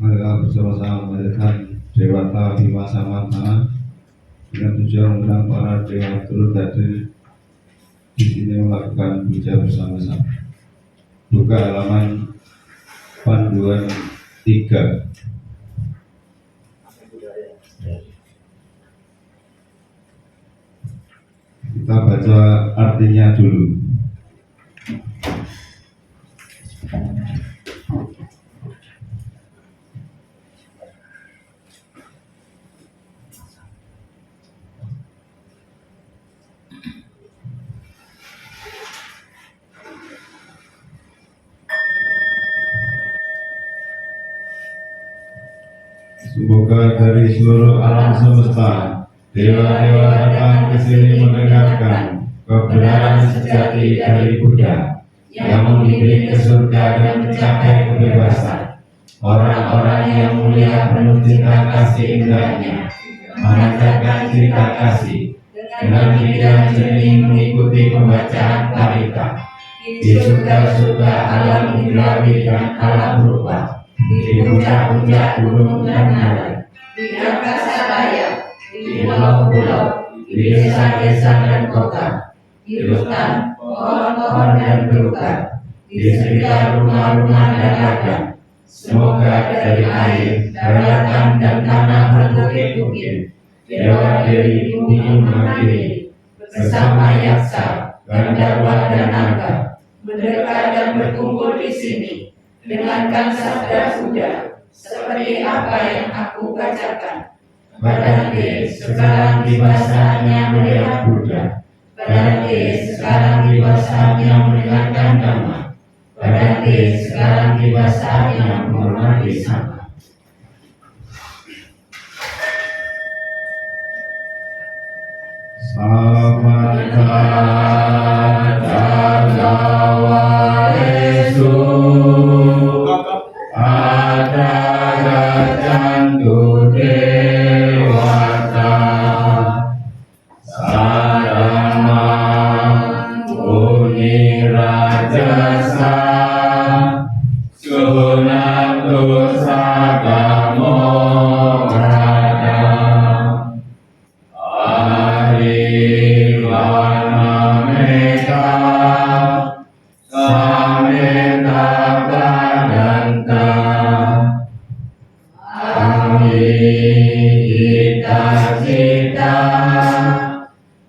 Mereka bersama-sama melahirkan Dewata Bima Samanta dengan tujuan mengundang para dewa turut hadir di sini melakukan puja bersama-sama. Buka halaman panduan 3. Kita baca artinya dulu. Semoga dari seluruh alam semesta, dewa-dewa datang ke sini mendengarkan kebenaran sejati dari Buddha yang membimbing ke surga dan mencapai kebebasan. Orang-orang yang mulia penuh cinta kasih indahnya memancarkan cerita kasih dengan pikiran jernih mengikuti pembacaan parita di surga-surga alam indrawi dan alam rupa, di puncak-puncak gunung dan narai, di angkasa raya, di pulau-pulau, di desa-desa dan kota, di hutan, pohon-pohon dan belukar, di sekitar rumah-rumah dan ladang. Semoga dari air, daratan dan tanah berbukit-bukit, dewa-dewi bumi mengakhiri, bersama yaksa, gandharwa dan naga, mendekat dan berkumpul di sini. Dengarkan sabda Buddha seperti apa yang aku bacakan. Badante sekarang tiba saatnya melihat Buddha. Badante sekarang tiba saatnya mendengarkan Dhamma. Badante sekarang tiba saatnya menghormati Sangha. Samanta Dhammawaresu ada gajantu dewata sarama muni rajasa sunatu sagamo rada ariwana meka sameta badanta cita-cita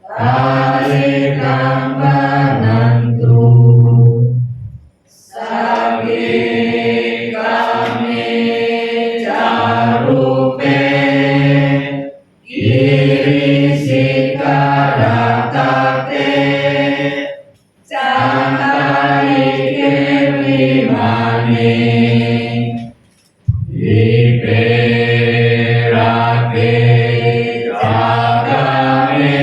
talikang banantu sagi kami carupe kiri sikaratate cantai kelimane iperake jagame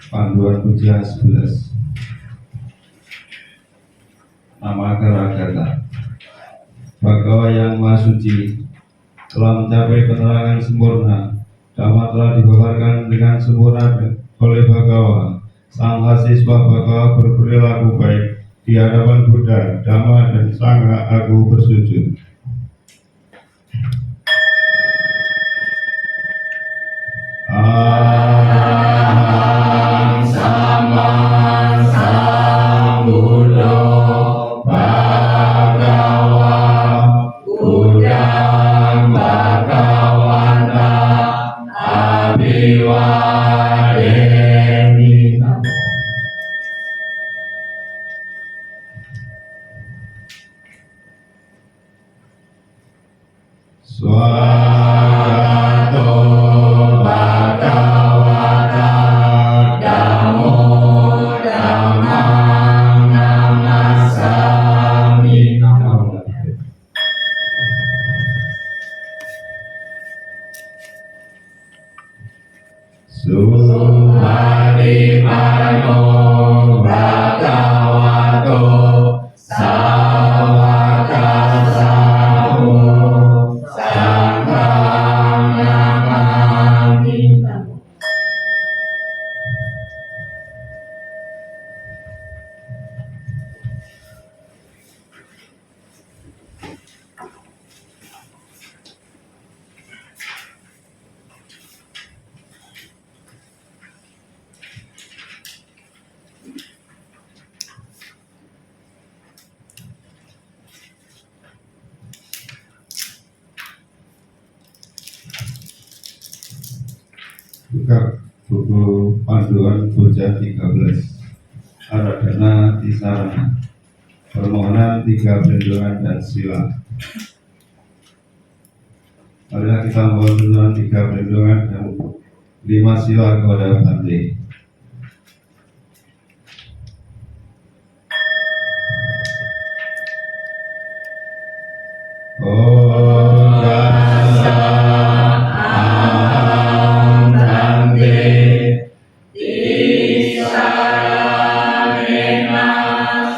Panduan Puja 11. Nama Karagata. Bhagawa yang Maha Suci telah mencapai penerangan sempurna. Dhamma telah dibabarkan dengan sempurna oleh Bhagawa. Sang mahasiswa Bhagawa berperilaku baik di hadapan Buddha, Dhamma, dan Sangha. Aku bersujud. Aham sama sambuddho Bhagawa Buddhang Bhagawanta Abhiwademi. Swagato Bhagavata Dhammo Dhammang Namasami. Suhadipano Bhagavato Sawakasamu Sanghang Namami. Buka buku Panduan Puja 13. Aradhana Tisarana. Permohonan 3 perlindungan dan sila. Marilah kita mohon perlindungan 3 perlindungan dan 5 sila kepada Bante. Om Dasa Aham Bante Tisaranena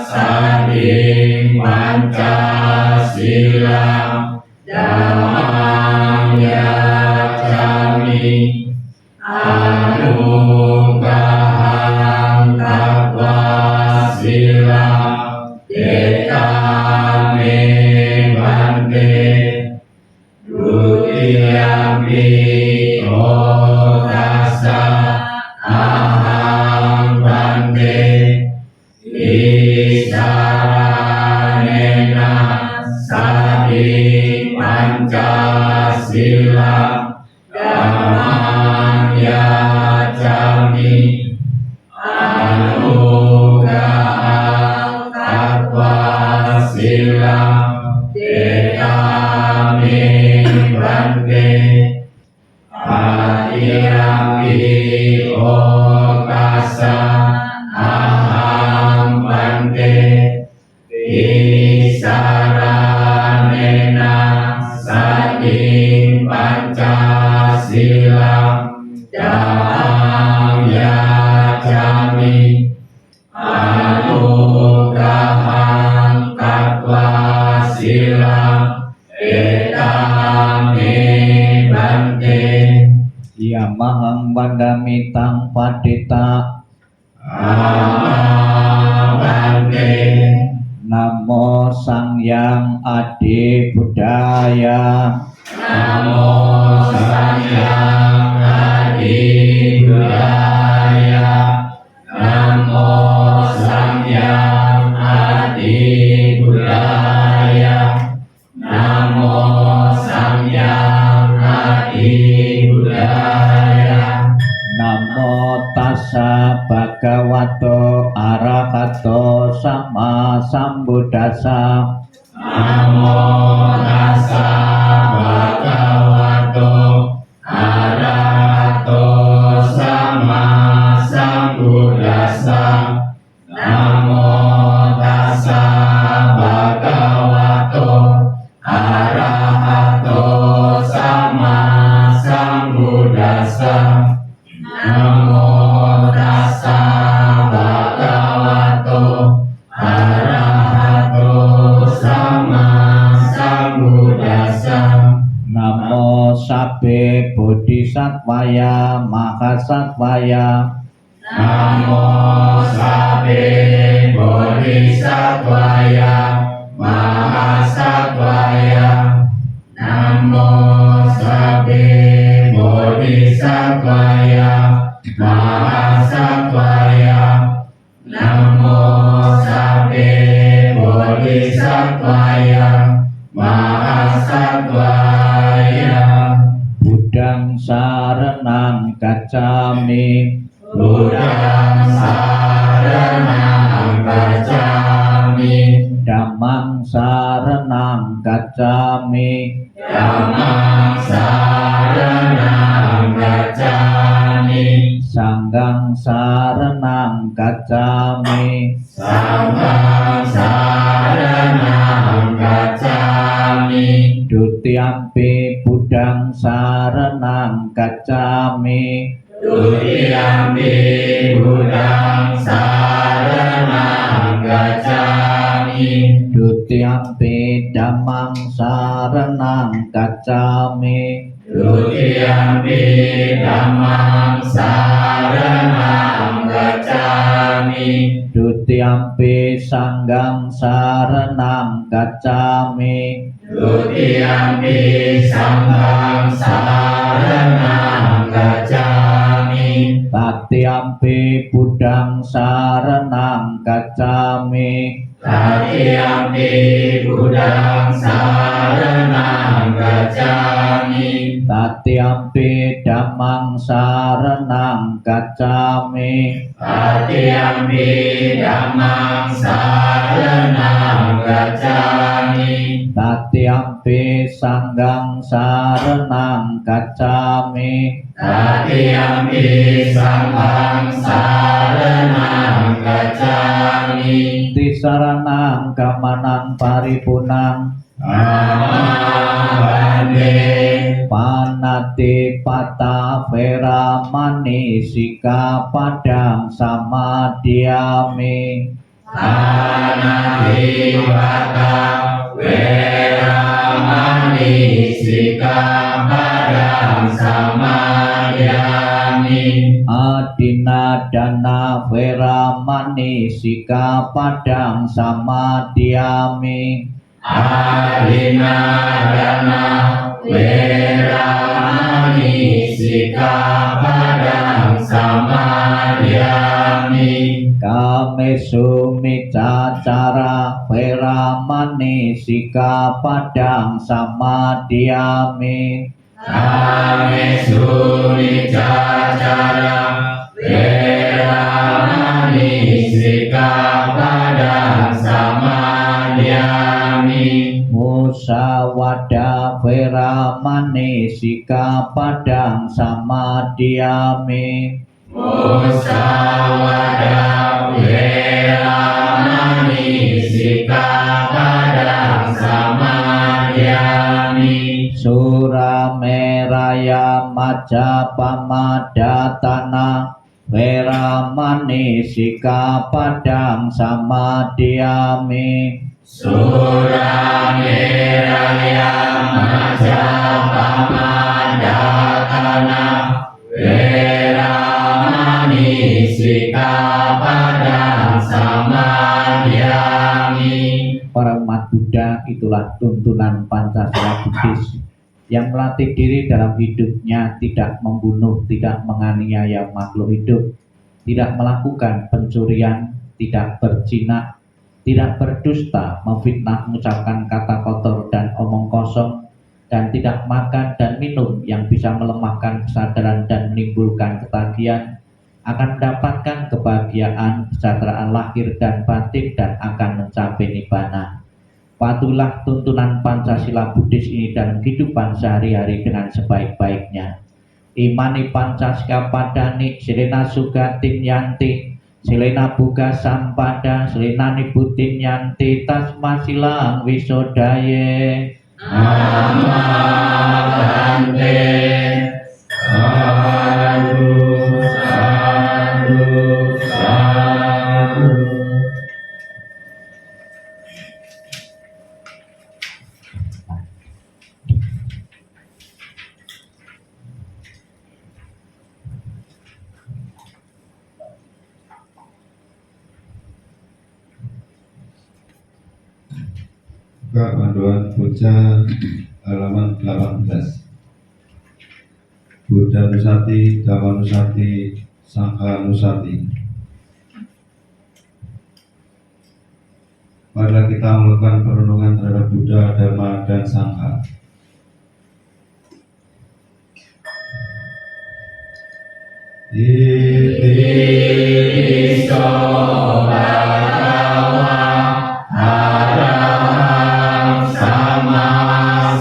Saddhing Pancasila Dhammang Yajjami Anugraham Tattva Sila Dekame Bante Dutiyampi Otasa Aham Bante Tisaranena Saddhing Pancasila Dhammang Yajjami Anugraham Tattva Sila Dekame Bante Adiyampi Okasa Aham Bante Tisaranena Saddhing Pancasila Dhammang Yajjami Anugraham Tattva Sila Dekame Bante Yamahang Bandamitang Padita Aham Bante. Namo Sangyang Adi Budaya. Namo Sangyang Adi Budaya. Namo Sangyang Adi Budaya. Namo Sangyang Adi Budaya. Namo Tassa Bhagavato Arahato Sama Sambuddhassa. Namo Tassa Bhagavato Arahato Sama Sambuddhassa. Namo Tassa Bhagavato Arahato Sama Sambuddhassa. Namo Tassa Bodhisattvaya Mahasattvaya. Namo Sabbe Bodhisattvaya Mahasattvaya. Namo Sabbe Bodhisattvaya Mahasattvaya. Namo Sabbe Bodhisattvaya Mahasattvaya. Buddhang saranang gacchami. Buddhang saranang gacchami. Dhammang saranang gacchami. Dhammang saranang gacchami. Sanghang saranang gacchami. Sanghang saranang gacchami. Dutiyampi Buddhang saranang gacchami. Dutiyampi Buddhang saranang gacchami. Dutiyampi Dhammang saranang gacchami. Dutiyampi Dhammang saranang gacchami. Dutiyampi Sanghang saranang gacchami. Dutiyampi Sanghang saranang gacchami. Tatiyampi Buddhang saranang gacchami. Tatiyampi Buddhang saranang gacchami. Tatiyampi Dhammang saranang gacchami. Tatiyampi Dhammang saranang gacchami. Tatiyampi Sanghang saranang gacchami. Tatiyampi Sanghang saranang gacchami. Tisaranang gamanang paripunang. Amabande. Panati pata veramani sikapadang samadhyami. Anatipata Veramani Sikapadang Samadhyami. Adinadana veramani sikapadang samadhyami. Adinadana Veramani Sikapadang Samadhyami. Kamesu micacara veramani sikapadang samadhyami. Kamesu nicacara Veramani Sikapadang Samadhyami. Musawada veramani sikapadang samadhyami. Musawada Veramani Sikapadang Samadhyami. Surameraya Majapamadatana veramani sikapadang samadhyami. Surameraya Majapamadatana Veramani Sikapadang Samadhyami. Para umat Buddha, itulah tuntunan Pancasila Buddhis yang melatih diri dalam hidupnya tidak membunuh, tidak menganiaya makhluk hidup, tidak melakukan pencurian, tidak berzina, tidak berdusta, memfitnah, mengucapkan kata kotor dan omong kosong, dan tidak makan dan minum yang bisa melemahkan kesadaran dan menimbulkan ketagihan, akan mendapatkan kebahagiaan, kesejahteraan lahir dan batin, dan akan mencapai nibbana. Patuhilah tuntunan Pancasila Buddhis ini dalam kehidupan sehari-hari dengan sebaik-baiknya. Imani Pancasila padani silena sugatin yanti, silena buka sampada, silena nibutin yanti, tasma silang wisodaye. Amabante. Sadhu, sadhu, sadhu. membuka panduan bocah halaman 18. Buddha Nusati, Dhamma Nusati, Sangha Nusati. Marilah kita melakukan perenungan terhadap Buddha, Dhamma, dan Sangha. Iti so bhagava arahang sama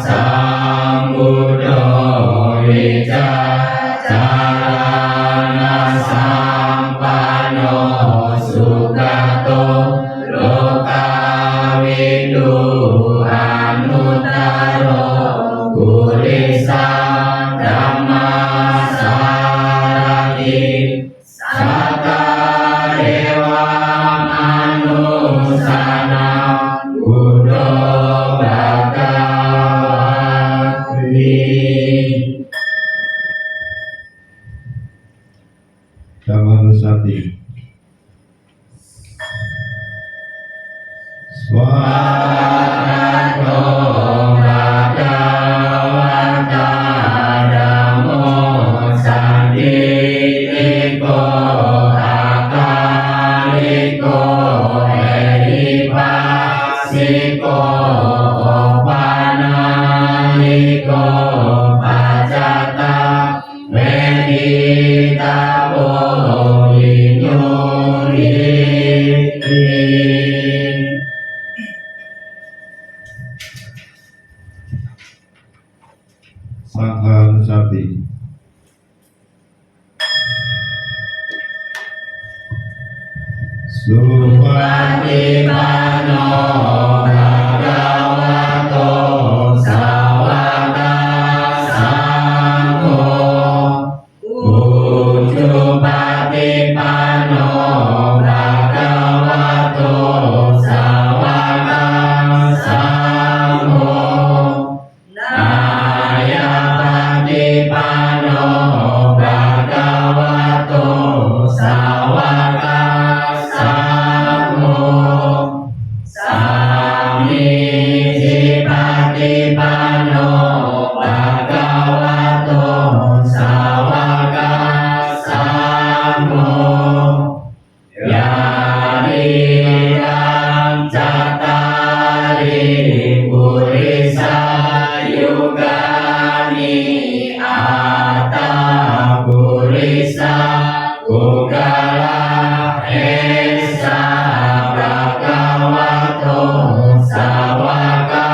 sambuddho wicacharana sampanno sugato lokavidu anuttaro purisa dhamma Sakadewa manusana Buddha Bhagavati. Dhamma Nusati. Swagato Bhagavata Dhammo Sanditiko Akaliko Eripasiko Opanaliko Pacata Meditabo Vinyuriti. Sangha Nusati. Supatipano Bhagavato Sawaka Sangho Ujjupatipano Bhagavato Sawaka Sangho Nayapatipano Bhagavato Sawaka Samijipatipano Bhagavato Sawaka Sangho Yaridam Cattari Purisa Yugani Atta Purisa Pugala Esa Bhagavato Sawaka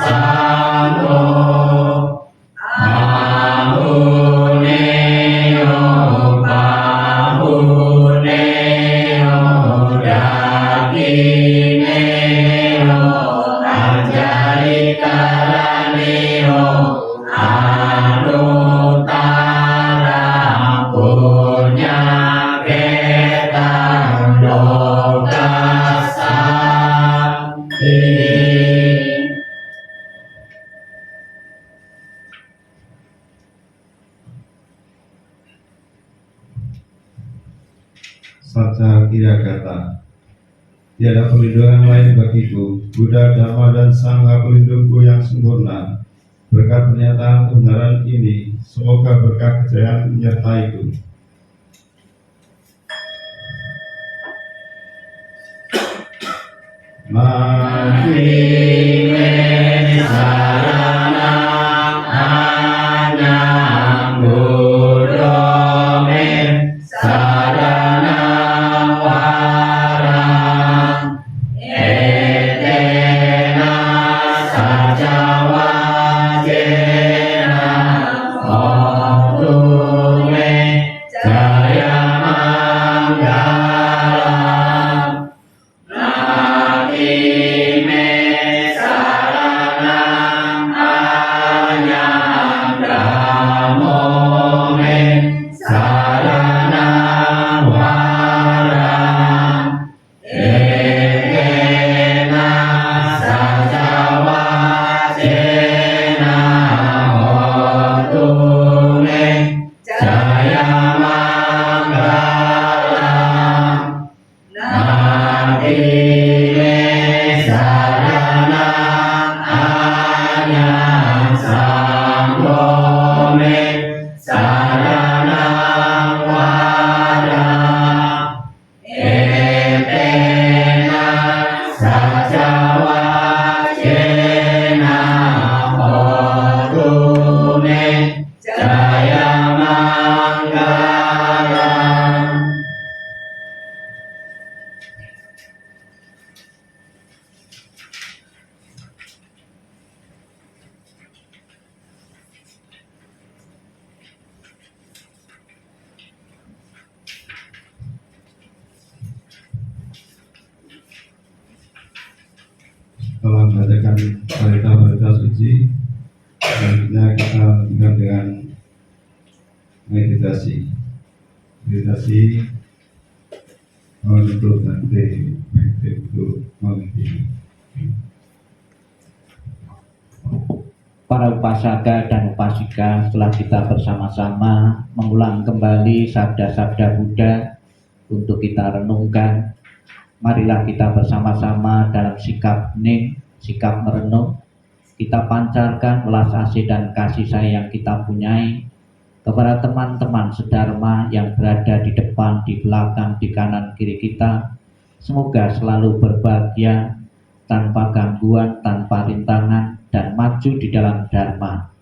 Sangho Ahuneo Pahuneo Dakineo Anjalikaraneo Anuttara Punya Ketan Lokasakti. Saca Kiragata. Tiada perlindungan lain bagiku, Buddha, Dhamma, dan Sangha pelindungku yang sempurna. Berkat pernyataan kebenaran ini, semoga berkah kejayaan menyertaiku. Mati me sarana anyam Buddha me sarana warang etena sajawa jena otu me jaya manggalam. Nati me saranam anyam Dhammo me saranam warang ekena sajawa jena otu me jaya manggalam. Nati me sarana setelah membacakan berita-berita suci, selanjutnya kita lanjutkan dengan meditasi. Meditasi untuk nanti untuk mengerti. Para upasaka dan upasika, setelah kita bersama-sama mengulang kembali sabda-sabda Buddha untuk kita renungkan, marilah kita bersama-sama dalam sikap hening, sikap merenung, kita pancarkan welas asih dan kasih sayang yang kita punyai kepada teman-teman sedharma yang berada di depan, di belakang, di kanan kiri kita. Semoga selalu berbahagia, tanpa gangguan, tanpa rintangan, dan maju di dalam dharma.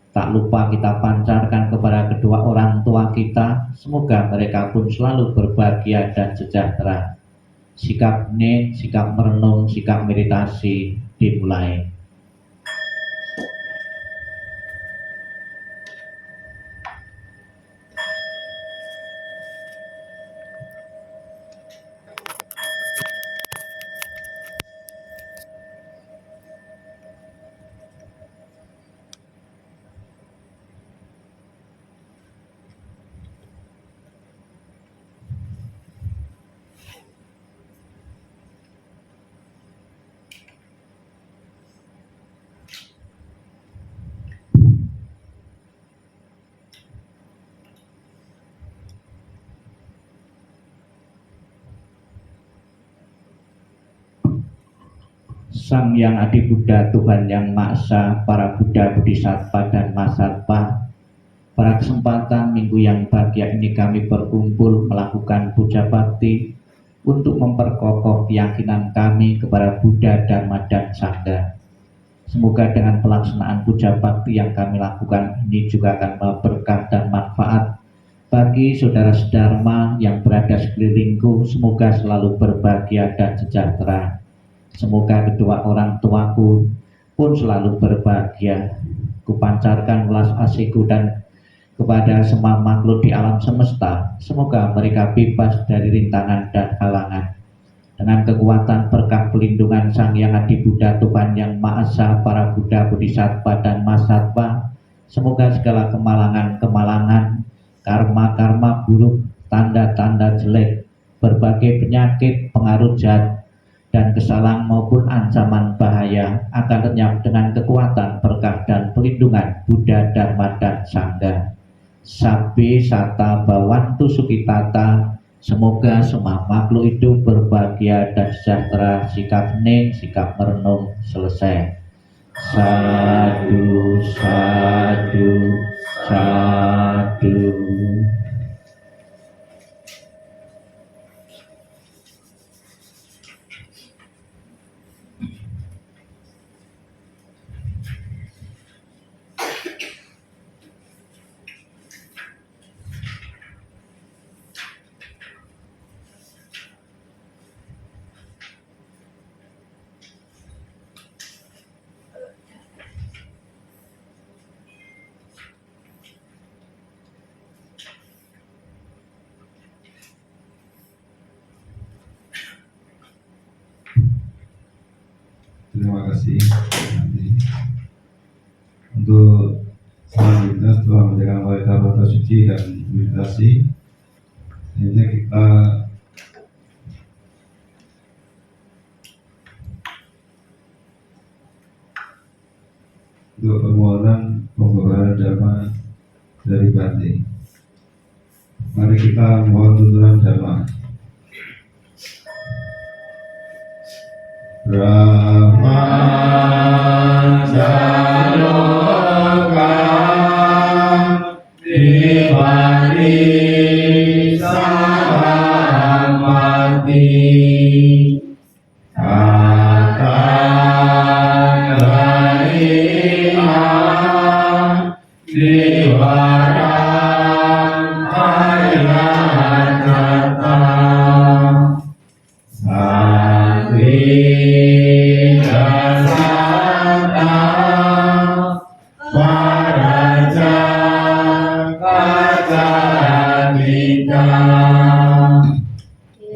Tak lupa kita pancarkan kepada kedua orang tua kita, semoga mereka pun selalu berbahagia dan sejahtera. Sikap hening, sikap merenung, sikap meditasi dimulai. Sang Yang Adi Buddha, Tuhan Yang Maha Esa, para Buddha, Bodhisattva, dan Mahasatva, pada kesempatan minggu yang bahagia ini kami berkumpul melakukan puja bakti untuk memperkokoh keyakinan kami kepada Buddha, Dharma, dan Sangha. Semoga dengan pelaksanaan puja bakti yang kami lakukan ini juga akan membawa berkah dan manfaat bagi saudara sedharma yang berada sekelilingku. Semoga selalu berbahagia dan sejahtera. Semoga kedua orang tuaku pun selalu berbahagia. Kupancarkan welas asihku dan kepada semua makhluk di alam semesta. Semoga mereka bebas dari rintangan dan halangan. Dengan kekuatan berkah pelindungan Sang Yang Adi Buddha, Tuhan Yang Maha Esa, para Buddha, Bodhisattva, dan Mahasatva, semoga segala kemalangan-kemalangan, karma-karma buruk, tanda-tanda jelek, berbagai penyakit, pengaruh jahat, dan kesalahan maupun ancaman bahaya akan lenyap dengan kekuatan berkah dan pelindungan Buddha, Dharma, dan Sangha. Sabbe sata bawantu sukitata. Semoga semua makhluk hidup berbahagia dan sejahtera. Sikap hening, sikap merenung selesai. Sadu, sadu, sadu. Terima kasih. Untuk selanjutnya setelah menjalankan berita-berita suci dan meditasi, selanjutnya kita untuk permohonan pembebaran dharma dari Bante. Mari kita mohon tuntunan dharma. Brahma Jaloka Dipati Sahamati Kata Gaia Diwara Ayatata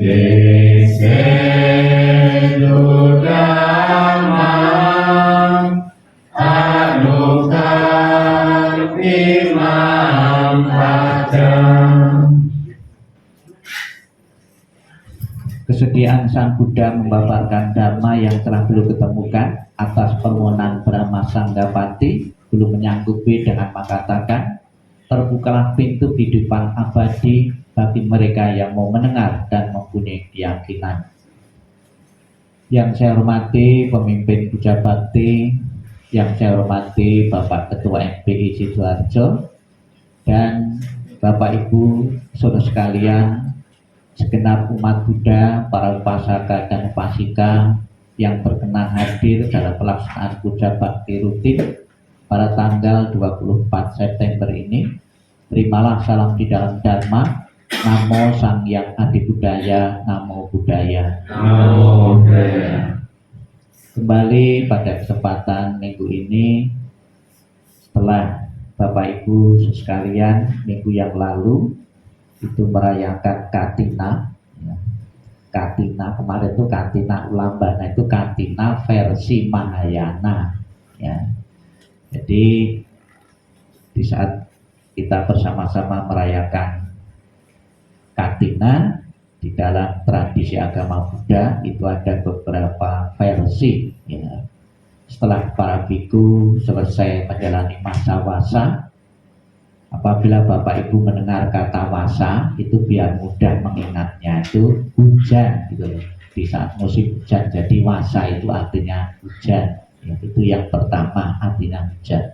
Dese Dudama kemuliaan Sang Buddha membabarkan Dharma yang telah beliau ketemukan atas permohonan Brahma Sanggapati, beliau menyanggupi dengan mengatakan, terbukalah pintu kehidupan abadi bagi mereka yang mau mendengar dan mempunyai keyakinan. Yang saya hormati pemimpin Puja Bakti, yang saya hormati Bapak Ketua MPI Sidoarjo, dan Bapak Ibu saudara sekalian, segenap umat Buddha, para upasaka dan upasika yang berkenan hadir dalam pelaksanaan Puja Bakti rutin pada tanggal 24 September ini. Terimalah salam di dalam Dharma. Namo Sang Hyang Adi Budaya, Namo Buddhaya. Namo Buddhaya. Kembali pada kesempatan minggu ini, setelah Bapak Ibu sekalian minggu yang lalu itu merayakan Katina, ya. Katina kemarin itu Katina Ulambana, itu Katina versi Mahayana, ya. Jadi di saat kita bersama-sama merayakan Katina di dalam tradisi agama Buddha itu ada beberapa versi, ya. Setelah para biku selesai menjalani masa wasa, apabila Bapak Ibu mendengar kata wasa itu biar mudah mengingatnya, itu hujan gitu loh. Di saat musim hujan, jadi wasa itu artinya hujan, ya, itu yang pertama artinya hujan.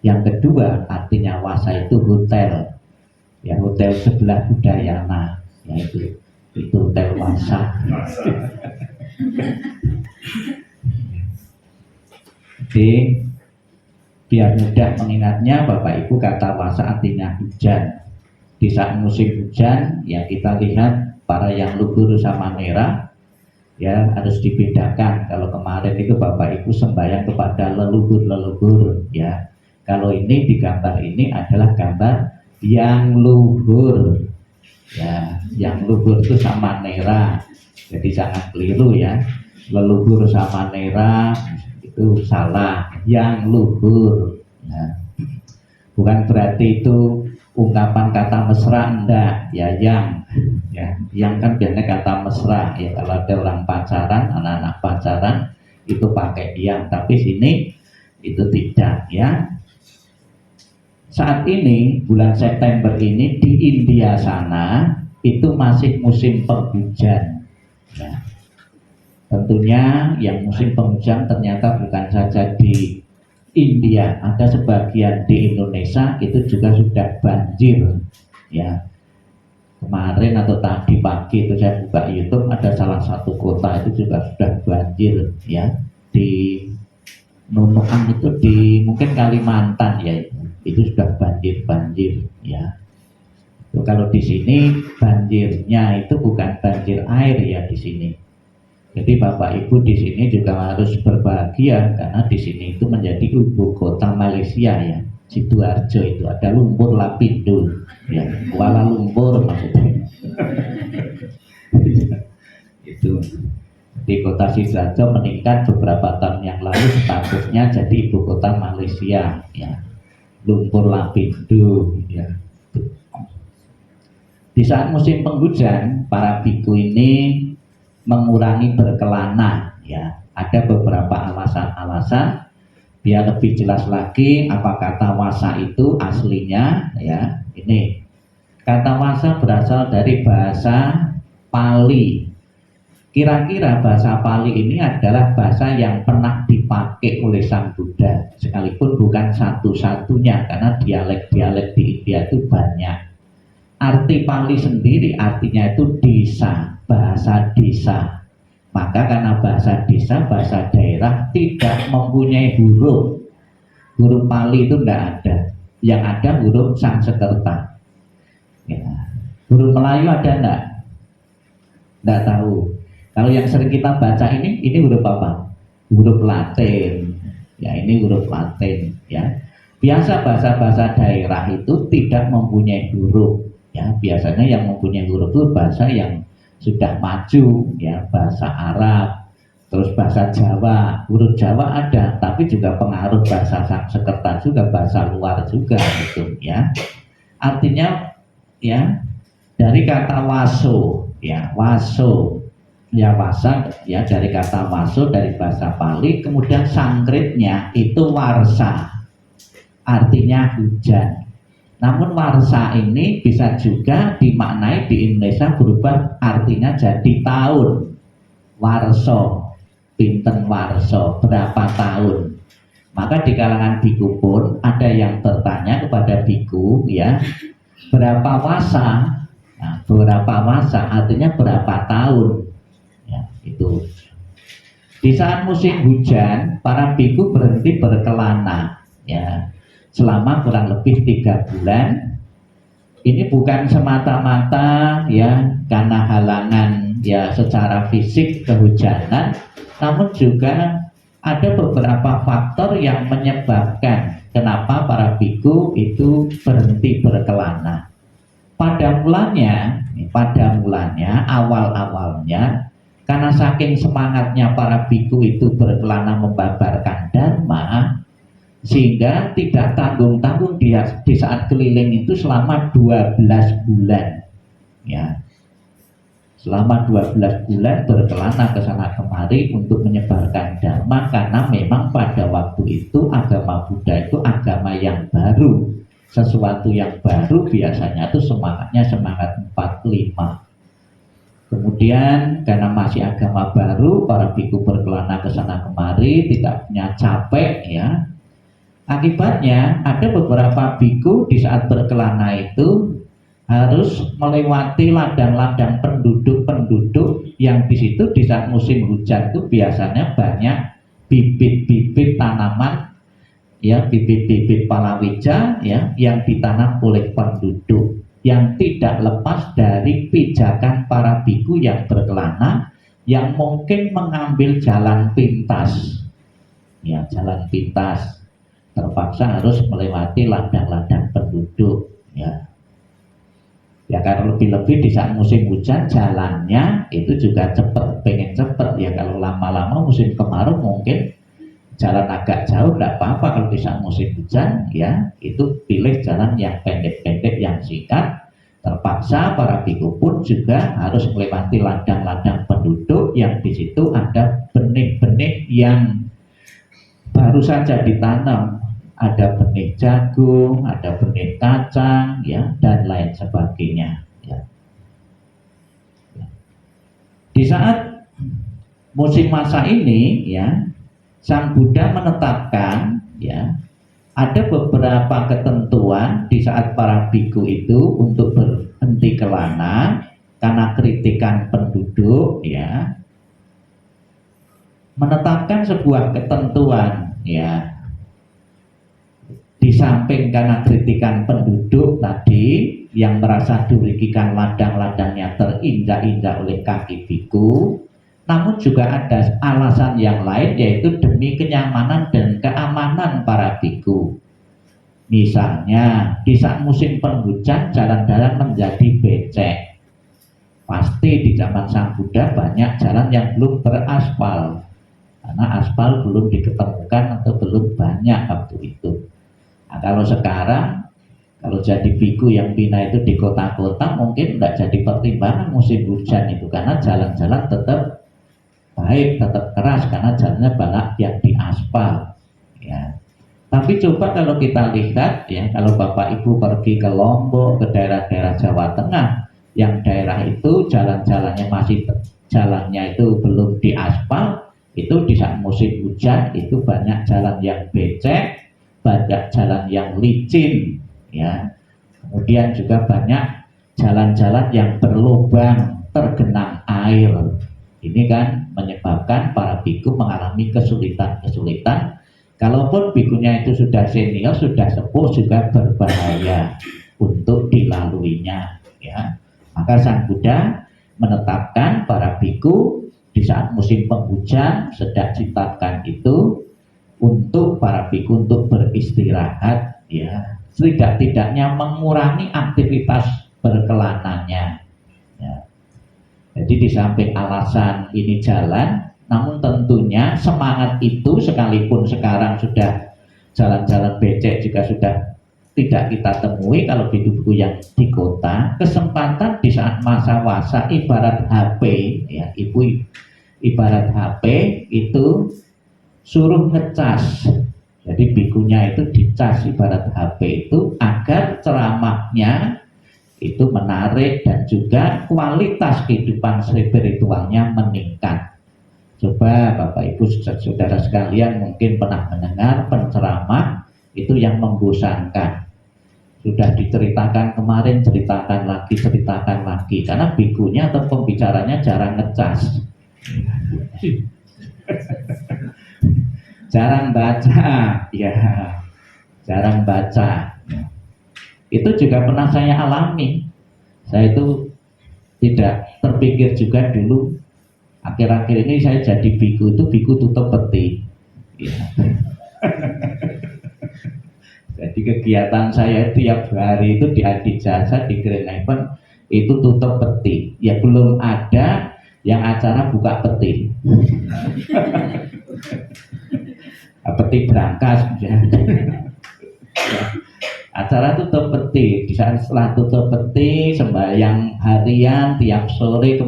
Yang kedua artinya wasa itu hotel, ya, hotel sebelah Udayana, ya, itu hotel wasa. Jadi biar mudah mengingatnya, Bapak Ibu, kata wasa artinya hujan. Di saat musim hujan, ya kita lihat para yang luhur sama merah, ya harus dibedakan. Kalau kemarin itu Bapak Ibu sembahyang kepada leluhur-leluhur, ya. Kalau ini di gambar ini adalah gambar yang luhur, ya. Yang luhur itu sama nera, jadi jangan keliru ya. Leluhur sama nera itu salah, yang luhur, ya. Bukan berarti itu ungkapan kata mesra, enggak, ya yang kan biasanya kata mesra, ya kalau ada orang pacaran, anak-anak pacaran itu pakai yang, tapi sini itu tidak, ya. Saat ini bulan September ini di India sana itu masih musim penghujan, ya. Tentunya yang musim penghujan ternyata bukan saja di India, ada sebagian di Indonesia itu juga sudah banjir, ya. Kemarin atau tadi pagi itu saya buka YouTube, ada salah satu kota itu juga sudah banjir, ya. Di Nunukan itu di mungkin Kalimantan, ya, itu sudah banjir, ya. Itu kalau di sini banjirnya itu bukan banjir air, ya, di sini. Jadi Bapak Ibu di sini juga harus berbahagia karena di sini itu menjadi ibu kota Malaysia, ya. Sidoarjo itu ada lumpur lapindo, ya, Kuala Lumpur maksudnya. Itu di kota Sidoarjo meningkat beberapa tahun yang lalu, statusnya jadi ibu kota Malaysia, ya. Lumpur lapindo, ya. Di saat musim penghujan, para biku ini mengurangi berkelana, ya. Ada beberapa alasan-alasan. Biar lebih jelas lagi apa kata wasa itu aslinya, ya. Ini kata wasa berasal dari bahasa Pali. Kira-kira bahasa Pali ini adalah bahasa yang pernah dipakai oleh Sang Buddha, sekalipun bukan satu-satunya karena dialek-dialek di India itu banyak. Arti Pali sendiri artinya itu desa, bahasa desa. Maka karena bahasa desa, bahasa daerah tidak mempunyai huruf. Huruf Pali itu tidak ada. Yang ada huruf Sanskerta, ya. Huruf Melayu ada enggak? Tidak tahu. Kalau yang sering kita baca ini huruf apa? Huruf Latin, ya, ini huruf Latin, ya. Biasa bahasa-bahasa daerah itu tidak mempunyai huruf, ya. Biasanya yang mempunyai huruf itu bahasa yang sudah maju, ya, bahasa Arab, terus bahasa Jawa. Huruf Jawa ada, tapi juga pengaruh bahasa Sanskerta juga, bahasa luar juga, gitu, ya. Artinya, ya, dari kata waso, ya, waso. Ya wasa ya dari kata waso dari bahasa Pali, kemudian Sanskritnya itu warsa, artinya hujan. Namun warsa ini bisa juga dimaknai di Indonesia berubah artinya jadi tahun. Warso, pinten warso, berapa tahun. Maka di kalangan biku pun ada yang bertanya kepada biku, ya, berapa wasa? Nah, berapa wasa artinya berapa tahun? Ya, itu. Di saat musim hujan, para biku berhenti berkelana, ya, selama kurang lebih 3 bulan. Ini bukan semata-mata ya karena halangan ya secara fisik kehujanan, namun juga ada beberapa faktor yang menyebabkan kenapa para biku itu berhenti berkelana. Pada mulanya awal-awalnya karena saking semangatnya para biku itu berkelana membabarkan dharma, sehingga tidak tanggung-tanggung dia di saat keliling itu selama 12 bulan, ya, selama 12 bulan berkelana ke sana kemari untuk menyebarkan dharma, karena memang pada waktu itu agama Buddha itu agama yang baru, sesuatu yang baru biasanya itu semangatnya semangat 45. Kemudian karena masih agama baru, para biku berkelana ke sana kemari, tidak punya capek, ya. Akibatnya ada beberapa biku di saat berkelana itu harus melewati ladang-ladang penduduk-penduduk yang di situ di saat musim hujan itu biasanya banyak bibit-bibit tanaman, ya, bibit-bibit palawija, ya, yang ditanam oleh penduduk yang tidak lepas dari pijakan para biku yang berkelana yang mungkin mengambil jalan pintas, ya, jalan pintas, terpaksa harus melewati ladang-ladang penduduk, ya. Ya kalau lebih-lebih di saat musim hujan jalannya itu juga cepat, pengen cepat, ya. Kalau lama-lama musim kemarau mungkin jalan agak jauh, tidak apa-apa. Kalau di saat musim hujan, ya, itu pilih jalan yang pendek-pendek, yang singkat. Terpaksa para biku pun juga harus melewati ladang-ladang penduduk yang di situ ada benih-benih yang baru saja ditanam, ada benih jagung, ada benih kacang, ya, dan lain sebagainya, ya. Di saat musim masa ini, ya, Sang Buddha menetapkan, ya, ada beberapa ketentuan di saat para biku itu untuk berhenti kelana karena kritikan penduduk, ya, menetapkan sebuah ketentuan, ya. Di samping karena kritikan penduduk tadi yang merasa dirugikan ladang-ladangnya terinjak-injak oleh kaki biku, namun juga ada alasan yang lain, yaitu demi kenyamanan dan keamanan para biku. Misalnya di saat musim penghujan jalan-jalan menjadi becek. Pasti di zaman Sang Buddha banyak jalan yang belum beraspal, karena aspal belum diketemukan atau belum banyak waktu itu. Nah, kalau sekarang, kalau jadi biku yang bina itu di kota-kota mungkin tidak jadi pertimbangan musim hujan itu, karena jalan-jalan tetap baik, tetap keras, karena jalannya banyak yang diaspal, ya. Tapi coba kalau kita lihat, ya, kalau Bapak Ibu pergi ke Lombok, ke daerah-daerah Jawa Tengah, yang daerah itu jalan-jalannya masih, jalannya itu belum diaspal, itu di saat musim hujan itu banyak jalan yang becek, banyak jalan yang licin, ya. Kemudian juga banyak jalan-jalan yang berlubang, tergenang air. Ini kan menyebabkan para biku mengalami kesulitan-kesulitan. Kalaupun bikunya itu sudah senior, sudah sepuh, juga berbahaya untuk dilaluinya, ya. Maka Sang Buddha menetapkan para biku di saat musim penghujan sedang ditetapkan itu untuk para biku untuk beristirahat, ya, setidak-tidaknya mengurangi aktivitas berkelananya, ya. Jadi di samping alasan ini jalan, namun tentunya semangat itu sekalipun sekarang sudah jalan-jalan becek juga sudah tidak kita temui kalau biku-biku yang di kota. Kesempatan di saat masa wasa ibarat HP, ya ibu, ibarat HP itu suruh ngecas. Jadi bikunya itu dicas ibarat HP itu agar ceramahnya itu menarik dan juga kualitas kehidupan spiritualnya meningkat. Coba Bapak Ibu saudara sekalian mungkin pernah mendengar penceramah itu yang membosankan. Sudah diceritakan kemarin, ceritakan lagi, karena bikunya atau pembicaranya jarang ngecas. Jarang baca, ya, jarang baca. Itu juga pernah saya alami. Saya itu tidak terpikir juga dulu. Akhir-akhir ini saya jadi biku itu biku tutup peti. Ya. Jadi kegiatan saya tiap hari itu di Adijasa, di Grand Heaven itu tutup peti. Ya belum ada yang acara buka peti. Peti berangkas ya. Acara tutup peti. Di saat setelah tutup peti, sembahyang harian tiap sore,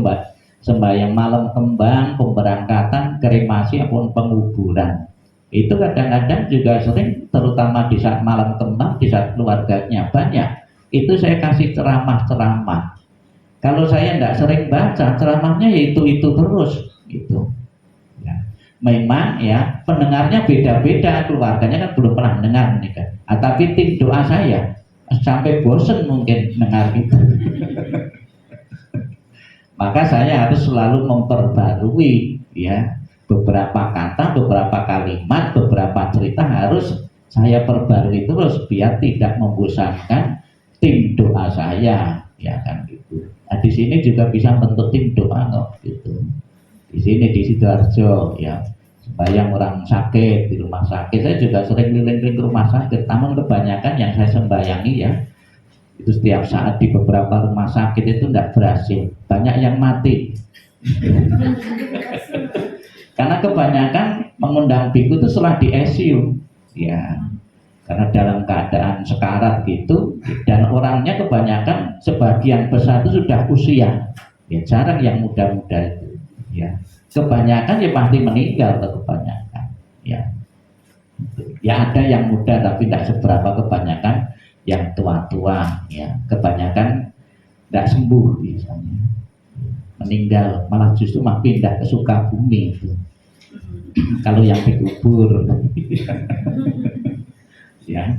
sembahyang malam kembang, pemberangkatan, kremasi ataupun penguburan. Itu kadang-kadang juga sering, terutama di saat malam kembang, di saat keluarganya banyak, itu saya kasih ceramah-ceramah. Kalau saya tidak sering baca, ceramahnya ya itu terus gitu. Memang ya pendengarnya beda-beda, keluarganya kan belum pernah dengar nih kan. Tapi tim doa saya sampai bosen mungkin dengar itu. Maka saya harus selalu memperbarui ya beberapa kata, beberapa kalimat, beberapa cerita harus saya perbarui terus biar tidak membosankan tim doa saya ya kan gitu. Nah, di sini juga bisa bentuk tim doa kok gitu. Di sini di Sidoarjo ya sembahyang orang sakit di rumah sakit, saya juga sering keliling-keliling ke rumah sakit. Namun kebanyakan yang saya sembayangi ya itu setiap saat di beberapa rumah sakit itu tidak berhasil, banyak yang mati. Karena kebanyakan mengundang biku itu setelah di ICU ya, karena dalam keadaan sekarat gitu, dan orangnya kebanyakan sebagian besar itu sudah usia ya, jarang yang muda-muda itu ya. Kebanyakan ya pasti meninggal atau kebanyakan ya. Ya ada yang muda tapi tidak seberapa, kebanyakan yang tua-tua ya. Kebanyakan tidak sembuh misalnya, meninggal, malah justru malah pindah ke Sukabumi itu. Kalau yang dikubur ya.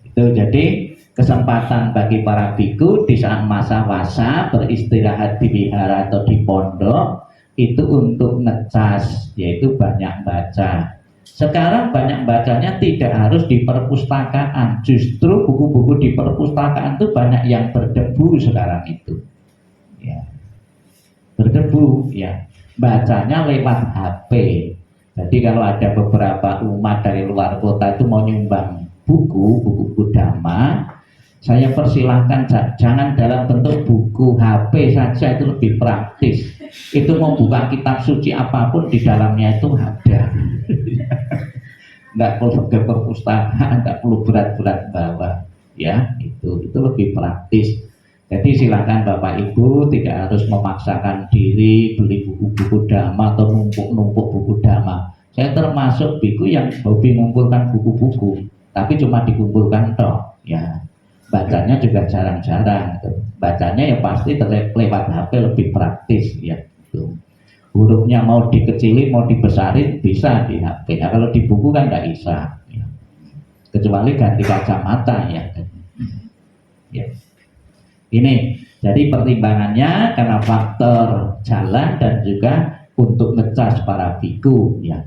Itu jadi kesempatan bagi para biku di saat masa wasa beristirahat di wihara atau di pondok itu untuk ngecas, yaitu banyak baca. Sekarang banyak bacanya tidak harus di perpustakaan, justru buku-buku di perpustakaan itu banyak yang berdebu sekarang itu ya. Berdebu ya, bacanya lewat HP. Jadi kalau ada beberapa umat dari luar kota itu mau nyumbang buku dhamma, saya persilahkan jangan dalam bentuk buku HP saja, itu lebih praktis. Itu mau buka kitab suci apapun di dalamnya itu ada. Nggak perlu ke perpustakaan, nggak perlu berat-berat bawa ya, itu lebih praktis. Jadi silakan Bapak Ibu tidak harus memaksakan diri beli buku-buku dhamma atau numpuk-numpuk buku dhamma. Saya termasuk biku yang hobi mengumpulkan buku-buku, tapi cuma dikumpulkan toh ya. Bacanya juga jarang-jarang gitu. Bacanya ya pasti lewat HP lebih praktis ya gitu. Hurufnya mau dikecilin mau dibesarin bisa di HP. Nah, kalau di buku kan nggak bisa ya. Kecuali ganti kacamata ya. Ya. Ini jadi pertimbangannya karena faktor jalan dan juga untuk ngecas para biku ya.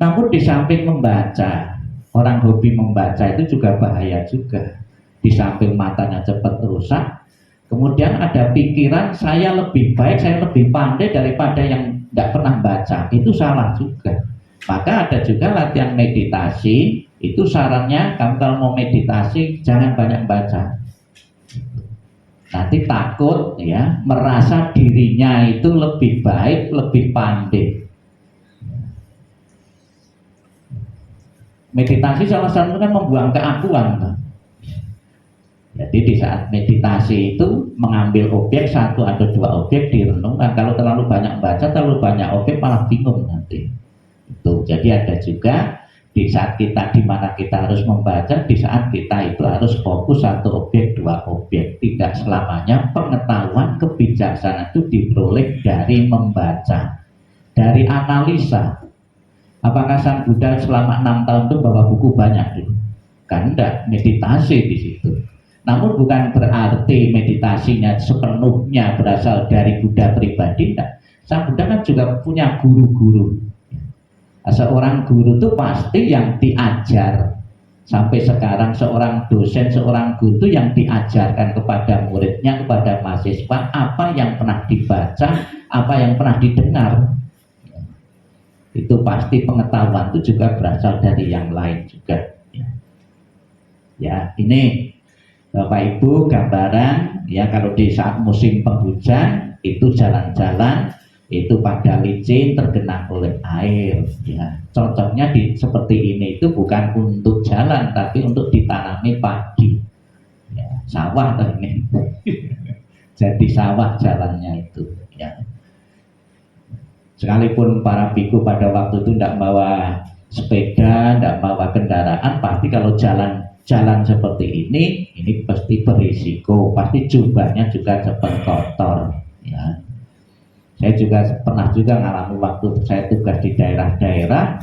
Namun di samping membaca, orang hobi membaca itu juga bahaya juga. Di samping matanya cepat rusak, kemudian ada pikiran saya lebih baik, saya lebih pandai daripada yang tidak pernah baca, itu salah juga. Maka ada juga latihan meditasi, itu sarannya kamu kalau mau meditasi jangan banyak baca. Nanti takut ya, merasa dirinya itu lebih baik, lebih pandai. Meditasi salah satu kan membuang keakuan kan? Jadi di saat meditasi itu mengambil objek satu atau dua objek direnungkan. Kalau terlalu banyak baca, terlalu banyak objek malah bingung nanti. Itu. Jadi ada juga di saat kita di mana kita harus membaca, di saat kita itu harus fokus satu objek dua objek. Tidak selamanya pengetahuan kebijaksanaan itu diperoleh dari membaca, dari analisa. Apakah Sang Buddha selama 6 tahun itu bawa buku banyak dulu? Kan enggak, meditasi di situ. Namun bukan berarti meditasinya sepenuhnya berasal dari Buddha pribadi, enggak. Sang Buddha kan juga punya guru-guru. Seorang guru itu pasti yang diajar. Sampai sekarang seorang dosen, seorang guru itu yang diajarkan kepada muridnya, kepada mahasiswa apa yang pernah dibaca, apa yang pernah didengar. Itu pasti pengetahuan itu juga berasal dari yang lain juga. Ya, ini Bapak Ibu gambaran ya, kalau di saat musim penghujan itu jalan-jalan itu pada licin tergenang oleh air ya. Cocoknya seperti ini itu bukan untuk jalan tapi untuk ditanami padi ya, sawah ini jadi sawah jalannya itu ya. Sekalipun para biku pada waktu itu tidak bawa sepeda, tidak bawa kendaraan, pasti kalau jalan seperti ini pasti berisiko, pasti jubahnya juga cepat kotor ya. Saya juga pernah juga ngalami waktu saya tugas di daerah-daerah,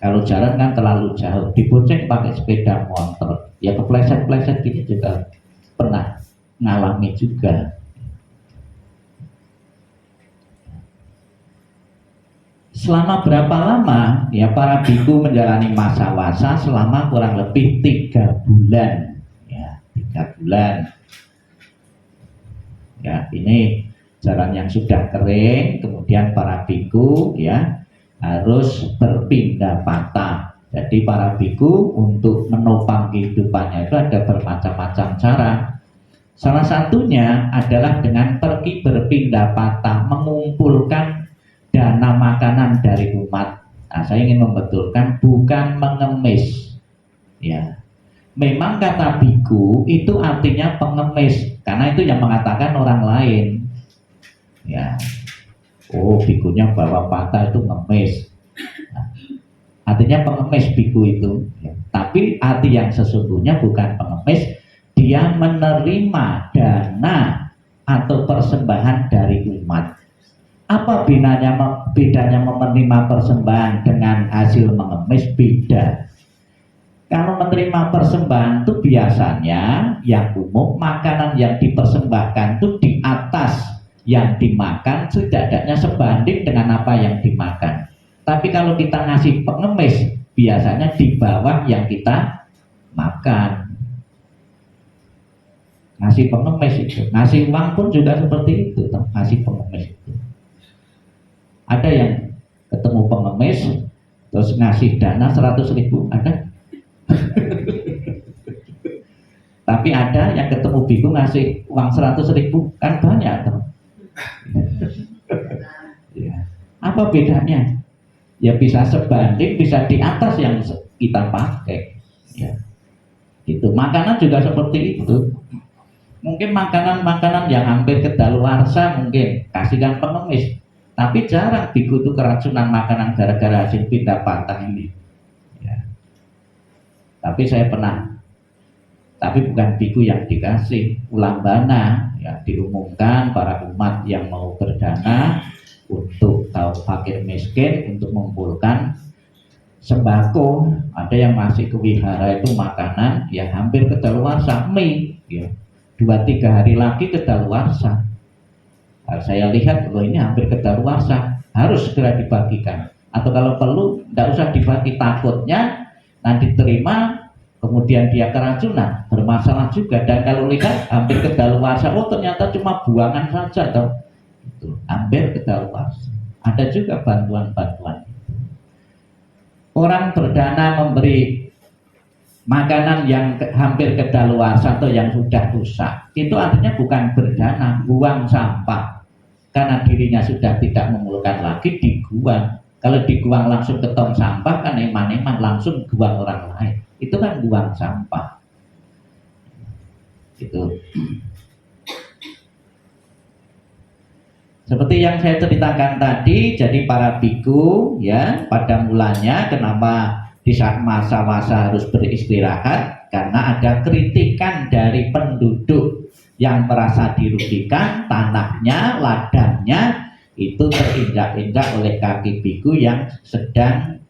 kalau jalan kan terlalu jauh, dibonceng pakai sepeda motor, ya kepleset-pleset gini juga pernah ngalami juga. Selama berapa lama ya para biku menjalani masa wasa? Selama kurang lebih 3 bulan ya, 3 bulan ya. Ini jalan yang sudah kering, kemudian para biku ya harus berpindah patah. Jadi para biku untuk menopang kehidupannya itu ada bermacam-macam cara. Salah satunya adalah dengan pergi berpindah patah, mengumpulkan dana makanan dari umat. Nah, saya ingin membetulkan bukan mengemis ya. Memang kata biku itu artinya pengemis, karena itu yang mengatakan orang lain ya. Oh, bikunya bawa patah itu ngemis, nah, artinya pengemis biku itu ya. Tapi arti yang sesungguhnya bukan pengemis, dia menerima dana atau persembahan dari umat. Apa bedanya menerima persembahan dengan hasil mengemis? Beda. Kalau menerima persembahan itu biasanya yang umum makanan yang dipersembahkan itu di atas yang dimakan setidaknya sebanding dengan apa yang dimakan. Tapi kalau kita ngasih pengemis biasanya di bawah yang kita makan. Ngasih pengemis itu, ngasih uang pun juga seperti itu, ngasih pengemis itu. Ada yang ketemu pengemis terus ngasih dana 100.000, ada? Tapi ada yang ketemu biku ngasih uang 100.000, kan banyak toh. Ya. Apa bedanya? Ya bisa sebanding, bisa di atas yang kita pakai ya. Itu makanan juga seperti itu. Mungkin makanan-makanan yang hampir kedaluarsa mungkin kasihkan pengemis. Tapi jarang biku itu keracunan makanan gara-gara hasil pindah patah ini ya. Tapi saya pernah, tapi bukan biku yang dikasih, ulambana ya, diumumkan para umat yang mau berdana untuk kaum fakir miskin untuk mengumpulkan sembako. Ada yang masih ke wihara itu makanan yang hampir kedaluarsa, mie ya, 2-3 hari lagi kedaluarsa. Saya lihat loh ini hampir kedaluarsa, harus segera dibagikan. Atau kalau perlu tidak usah dibagi, takutnya nanti terima kemudian dia keracunan, bermasalah juga. Dan kalau lihat hampir kedaluarsa, oh ternyata cuma buangan saja toh. Itu hampir kedaluarsa. Ada juga bantuan-bantuan. Orang berdana memberi makanan yang hampir kedaluarsa atau yang sudah rusak, itu artinya bukan berdana, buang sampah. Karena dirinya sudah tidak memerlukan lagi, dibuang. Kalau dibuang langsung ke tong sampah kan eman-eman langsung buang orang lain. Itu kan buang sampah. Itu. Seperti yang saya ceritakan tadi, jadi para biku ya pada mulanya kenapa di saat masa-masa harus beristirahat, karena ada kritikan dari penduduk yang merasa dirugikan, tanahnya, ladangnya itu terinjak-injak oleh kaki biku yang sedang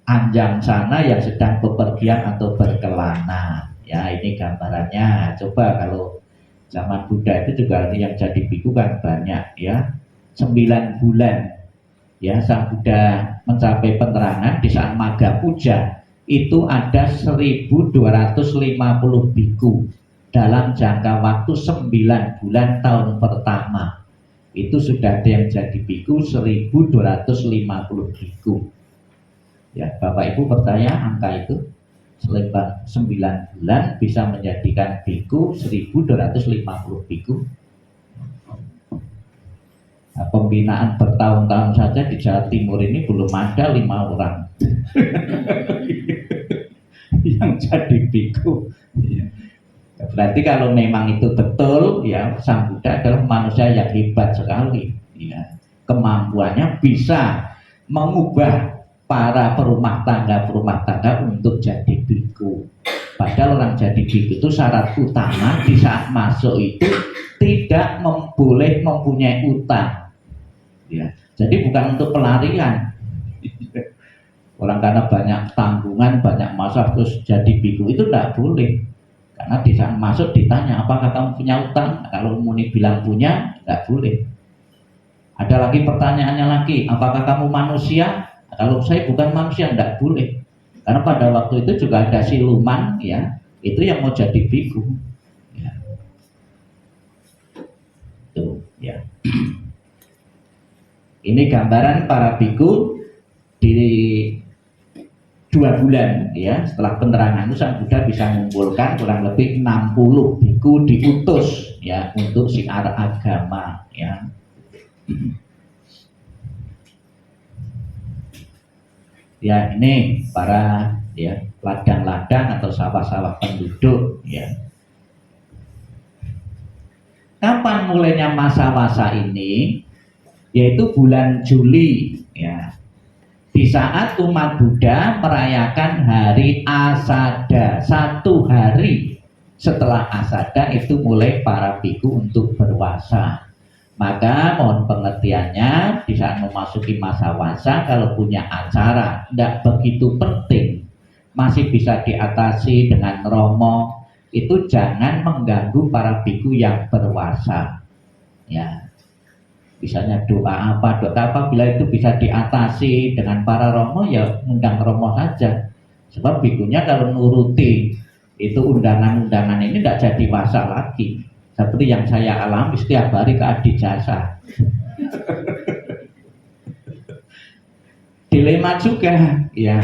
anjang sana, yang sedang bepergian atau berkelana. Ya, ini gambarannya. Coba kalau zaman Buddha itu juga yang jadi biku kan banyak ya, 9 bulan ya Sang Buddha mencapai penerangan. Di saat Magha Puja itu ada 1250 biku dalam jangka waktu 9 bulan tahun pertama. Itu sudah ada yang jadi biku 1250 biku ya. Bapak Ibu percaya angka itu? Selebar 9 bulan bisa menjadikan biku 1250 biku. Nah, pembinaan bertahun-tahun saja di Jawa Timur ini belum ada 5 orang yang jadi biku. Berarti kalau memang itu betul ya, Sang Buddha adalah manusia yang hebat sekali ya. Kemampuannya bisa mengubah para perumah tangga untuk jadi biku. Padahal orang jadi biku itu syarat utama di saat masuk itu tidak boleh mempunyai utang. Ya, jadi bukan untuk pelarian. Orang karena banyak tanggungan, banyak masalah terus jadi biku itu tidak boleh. Karena di saat masuk ditanya, apakah kamu punya utang? Kalau muni bilang punya, tidak boleh. Ada lagi pertanyaannya lagi, apakah kamu manusia? Kalau saya bukan manusia, tidak boleh. Karena pada waktu itu juga ada siluman ya, itu yang mau jadi biku ya. Tuh ya. Ini gambaran para biku di 2 bulan ya. Setelah penerangan itu Sang Buddha bisa mengumpulkan kurang lebih 60 biku diutus ya untuk siar agama ya. Ya, ini para ya ladang-ladang atau sawah-sawah penduduk ya. Kapan mulainya masa-masa ini? Yaitu bulan Juli ya. Di saat umat Buddha merayakan hari Asada, 1 hari setelah Asada itu mulai para biku untuk berpuasa. Maka mohon pengertiannya, di saat memasuki masa puasa kalau punya acara tidak begitu penting, masih bisa diatasi dengan romo, itu jangan mengganggu para biku yang berpuasa ya. Misalnya doa apa bila itu bisa diatasi dengan para romo, ya undang romo saja. Sebab bikunya kalau nuruti itu undangan-undangan ini tidak jadi puasa lagi. Seperti yang saya alami setiap hari ke Adijasa. Dilema juga ya.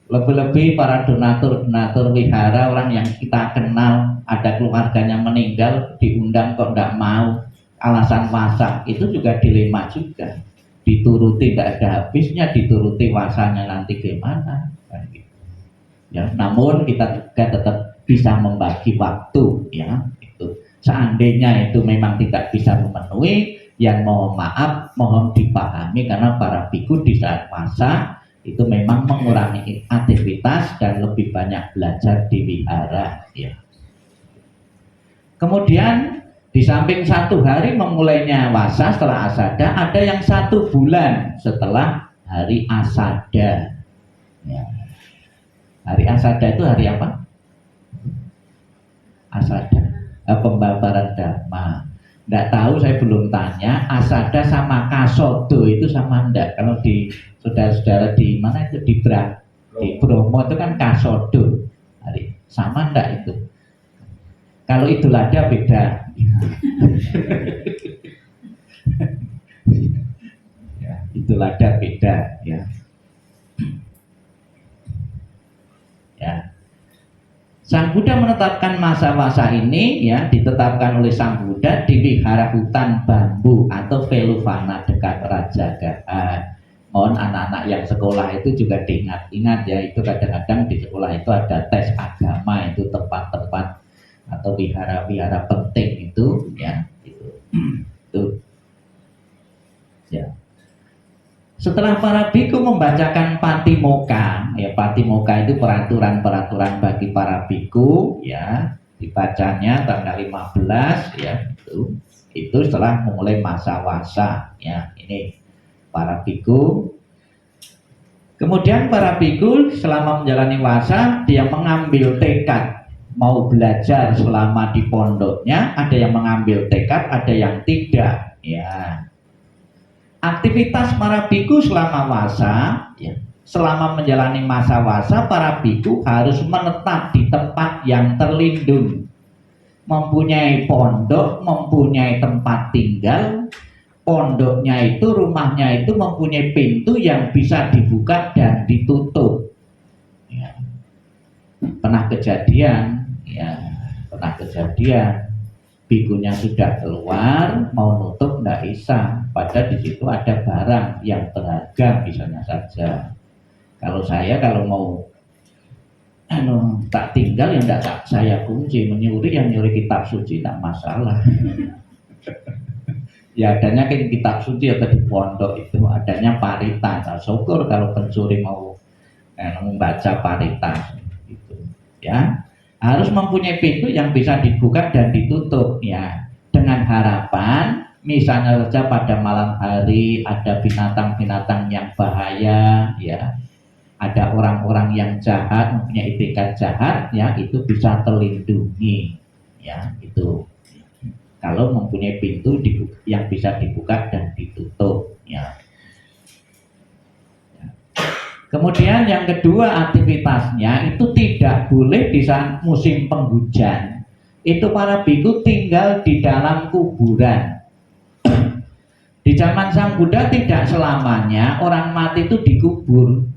Lebih-lebih para donatur wihara, orang yang kita kenal, ada keluarganya meninggal, diundang kok tidak mau, alasan puasa, itu juga dilema juga. Dituruti tidak ada habisnya, dituruti puasanya nanti gimana ya. Namun kita juga tetap bisa membagi waktu ya. Seandainya itu memang tidak bisa memenuhi, yang mohon maaf, mohon dipahami, karena para biku di saat puasa itu memang mengurangi aktivitas dan lebih banyak belajar di wihara ya. Kemudian di samping 1 hari memulainya puasa setelah Asada, ada yang 1 bulan setelah hari Asada ya. Hari Asada itu hari apa? Asada, pembabaran dharma. Tidak tahu, saya belum tanya. Asada sama Kasodo itu sama enggak? Kalau di saudara-saudara di mana itu di Bromo itu kan Kasodo. Sama enggak itu? Kalau Idul Adha beda. Ya, Idul Adha beda ya. Ya. Sang Buddha menetapkan masa-masa ini ya, ditetapkan oleh Sang Buddha di wihara hutan bambu atau Veluvana dekat Rajagaha. Mohon anak-anak yang sekolah itu juga diingat-ingat ya, itu kadang-kadang di sekolah itu ada tes agama, itu tempat-tempat atau wihara-wihara penting itu ya itu ya. Setelah para biku membacakan patimokkha, ya patimokkha itu peraturan-peraturan bagi para biku ya, dibacanya tanggal 15 ya, itu setelah memulai masa wasa ya, ini para biku. Kemudian para biku selama menjalani wasa dia mengambil tekad mau belajar selama di pondoknya, ada yang mengambil tekad, ada yang tidak ya. Aktivitas para biku selama wasa ya, selama menjalani masa wasa para biku harus menetap di tempat yang terlindung, mempunyai pondok, mempunyai tempat tinggal. Pondoknya itu, rumahnya itu mempunyai pintu yang bisa dibuka dan ditutup ya. Pernah kejadian bikunya sudah keluar mau nutup nggak bisa, padahal di situ ada barang yang berharga misalnya saja. Kalau mau tak tinggal ya enggak saya kunci, menyuri yang nyuri kitab suci tak masalah. Ya adanya kan kitab suci atau di pondok itu adanya paritas. Nah, syukur kalau pencuri mau membaca paritas itu ya. Harus mempunyai pintu yang bisa dibuka dan ditutup ya, dengan harapan misalnya saja pada malam hari ada binatang-binatang yang bahaya ya, ada orang-orang yang jahat mempunyai etikat jahat ya, itu bisa terlindungi ya. Itu kalau mempunyai pintu yang bisa dibuka dan ditutup ya. Kemudian yang kedua aktivitasnya itu tidak boleh di saat musim penghujan. Itu para biku tinggal di dalam kuburan. Di zaman Sang Buddha tidak selamanya orang mati itu dikubur.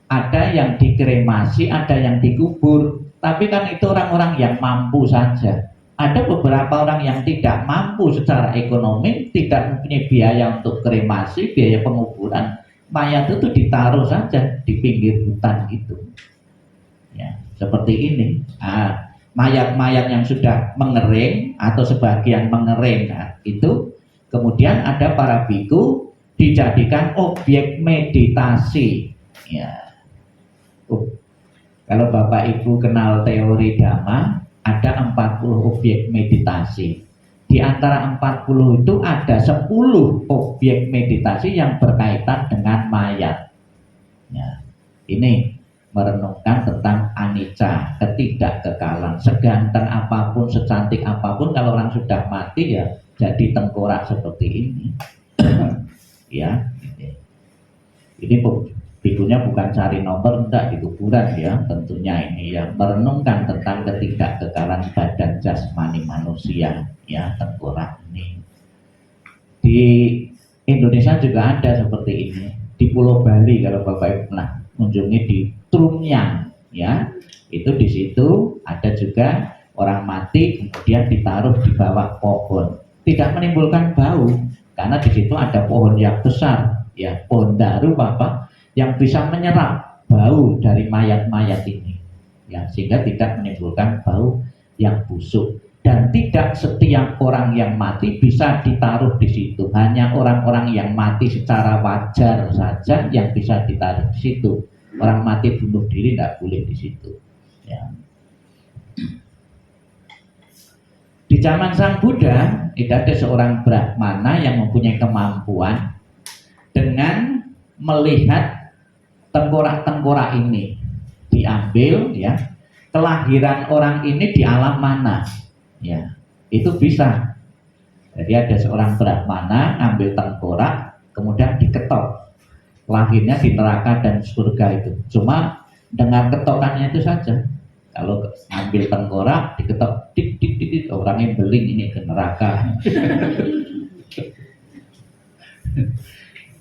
Ada yang dikremasi, ada yang dikubur. Tapi kan itu orang-orang yang mampu saja. Ada beberapa orang yang tidak mampu secara ekonomi, tidak mempunyai biaya untuk kremasi, biaya penguburan. Mayat itu ditaruh saja di pinggir hutan itu ya, seperti ini. Mayat-mayat yang sudah mengering atau sebagian mengering itu kemudian ada para biku dijadikan objek meditasi ya. Kalau Bapak Ibu kenal teori Dhamma, ada 40 objek meditasi. Di antara 40 itu ada 10 objek meditasi yang berkaitan dengan mayat ya. Ini merenungkan tentang anicca, ketidakkekalan. Seganteng apapun, secantik apapun, kalau orang sudah mati ya jadi tengkorak seperti ini ya. Ini bikunya bukan cari nomor enggak di kuburan ya, tentunya ini ya, merenungkan tentang ketidakkekalan badan jasmani manusia ya, tengkorak ini. Di Indonesia juga ada seperti ini. Di Pulau Bali kalau Bapak Ibu pernah kunjungi di Trumnyang ya, itu di situ ada juga orang mati kemudian ditaruh di bawah pohon. Tidak menimbulkan bau karena di situ ada pohon yang besar ya, pohon daru Bapak, yang bisa menyerap bau dari mayat-mayat ini ya, sehingga tidak menimbulkan bau yang busuk. Dan tidak setiap orang yang mati bisa ditaruh di situ, hanya orang-orang yang mati secara wajar saja yang bisa ditaruh di situ. Orang mati bunuh diri tidak boleh di situ ya. Di zaman Sang Buddha itu ada seorang brahmana yang mempunyai kemampuan dengan melihat tengkorak-tengkorak ini diambil ya, kelahiran orang ini di alam mana ya, itu bisa. Jadi ada seorang brahmana ambil tengkorak kemudian diketok, lahirnya di neraka dan surga itu. Cuma dengan ketokannya itu saja. Kalau ambil tengkorak diketok dik dik dik, dik, orangnya beling ini ke neraka.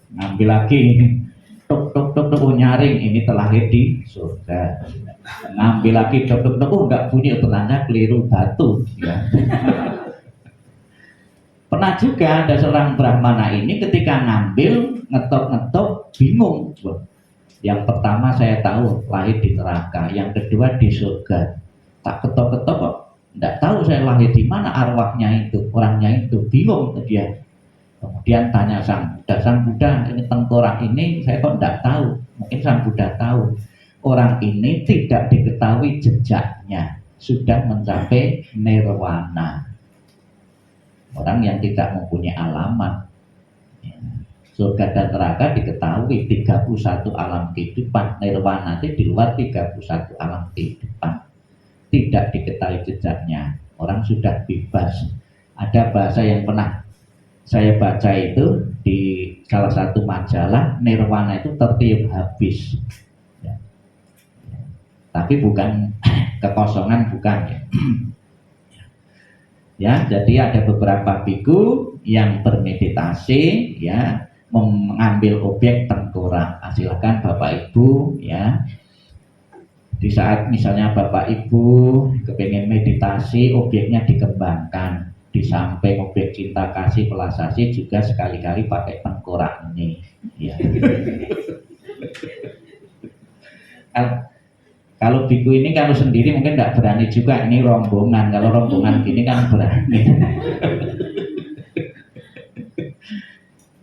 Ngambil lagi tok tok tok tok, nyaring ini terlahir di surga. Ngambil lagi tok tok tok, enggak bunyi, ternyata keliru batu ya. Pernah juga ada seorang brahmana ini ketika ngambil ngetok-ngetok bingung. Yang pertama saya tahu lahir di neraka, yang kedua di surga. Tak ketok-ketok kok Tidak tahu saya lahir di mana, arwahnya itu, orangnya itu, bingung itu dia. Kemudian tanya Sang Buddha, ini tengkorak ini saya kok tidak tahu. Mungkin Sang Buddha tahu. Orang ini tidak diketahui jejaknya, sudah mencapai nirwana. Orang yang tidak mempunyai alamat. Surga dan neraka diketahui 31 alam kehidupan. Nirwana itu di luar 31 alam kehidupan. Tidak diketahui jejaknya. Orang sudah bebas. Ada bahasa yang pernah saya baca itu di salah satu majalah, nirwana itu tertiup habis. Ya. Tapi bukan kekosongan, bukan ya. Ya, jadi ada beberapa biku yang bermeditasi, ya, mengambil objek tengkorak. Silakan Bapak Ibu, ya. Di saat misalnya Bapak Ibu kepengen meditasi, objeknya dikembangkan. Di samping objek cinta kasih pelasasi juga sekali-kali pakai tengkorak ini, ya. Kalau biku ini kalau sendiri mungkin tidak berani juga, ini rombongan. Kalau rombongan gini kan berani.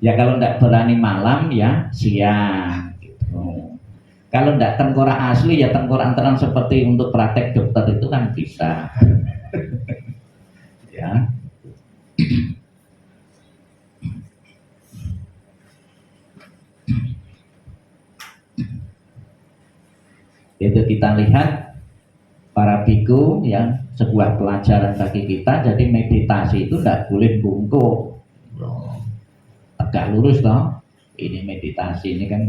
Ya kalau tidak berani malam ya siang gitu. Kalau tidak tengkorak asli ya tengkorak terang seperti untuk praktek dokter itu kan bisa. Ya. Itu kita lihat para biku ya, sebuah pelajaran bagi kita. Jadi meditasi itu tidak boleh bungkuk, tegak lurus toh. Ini meditasi ini kan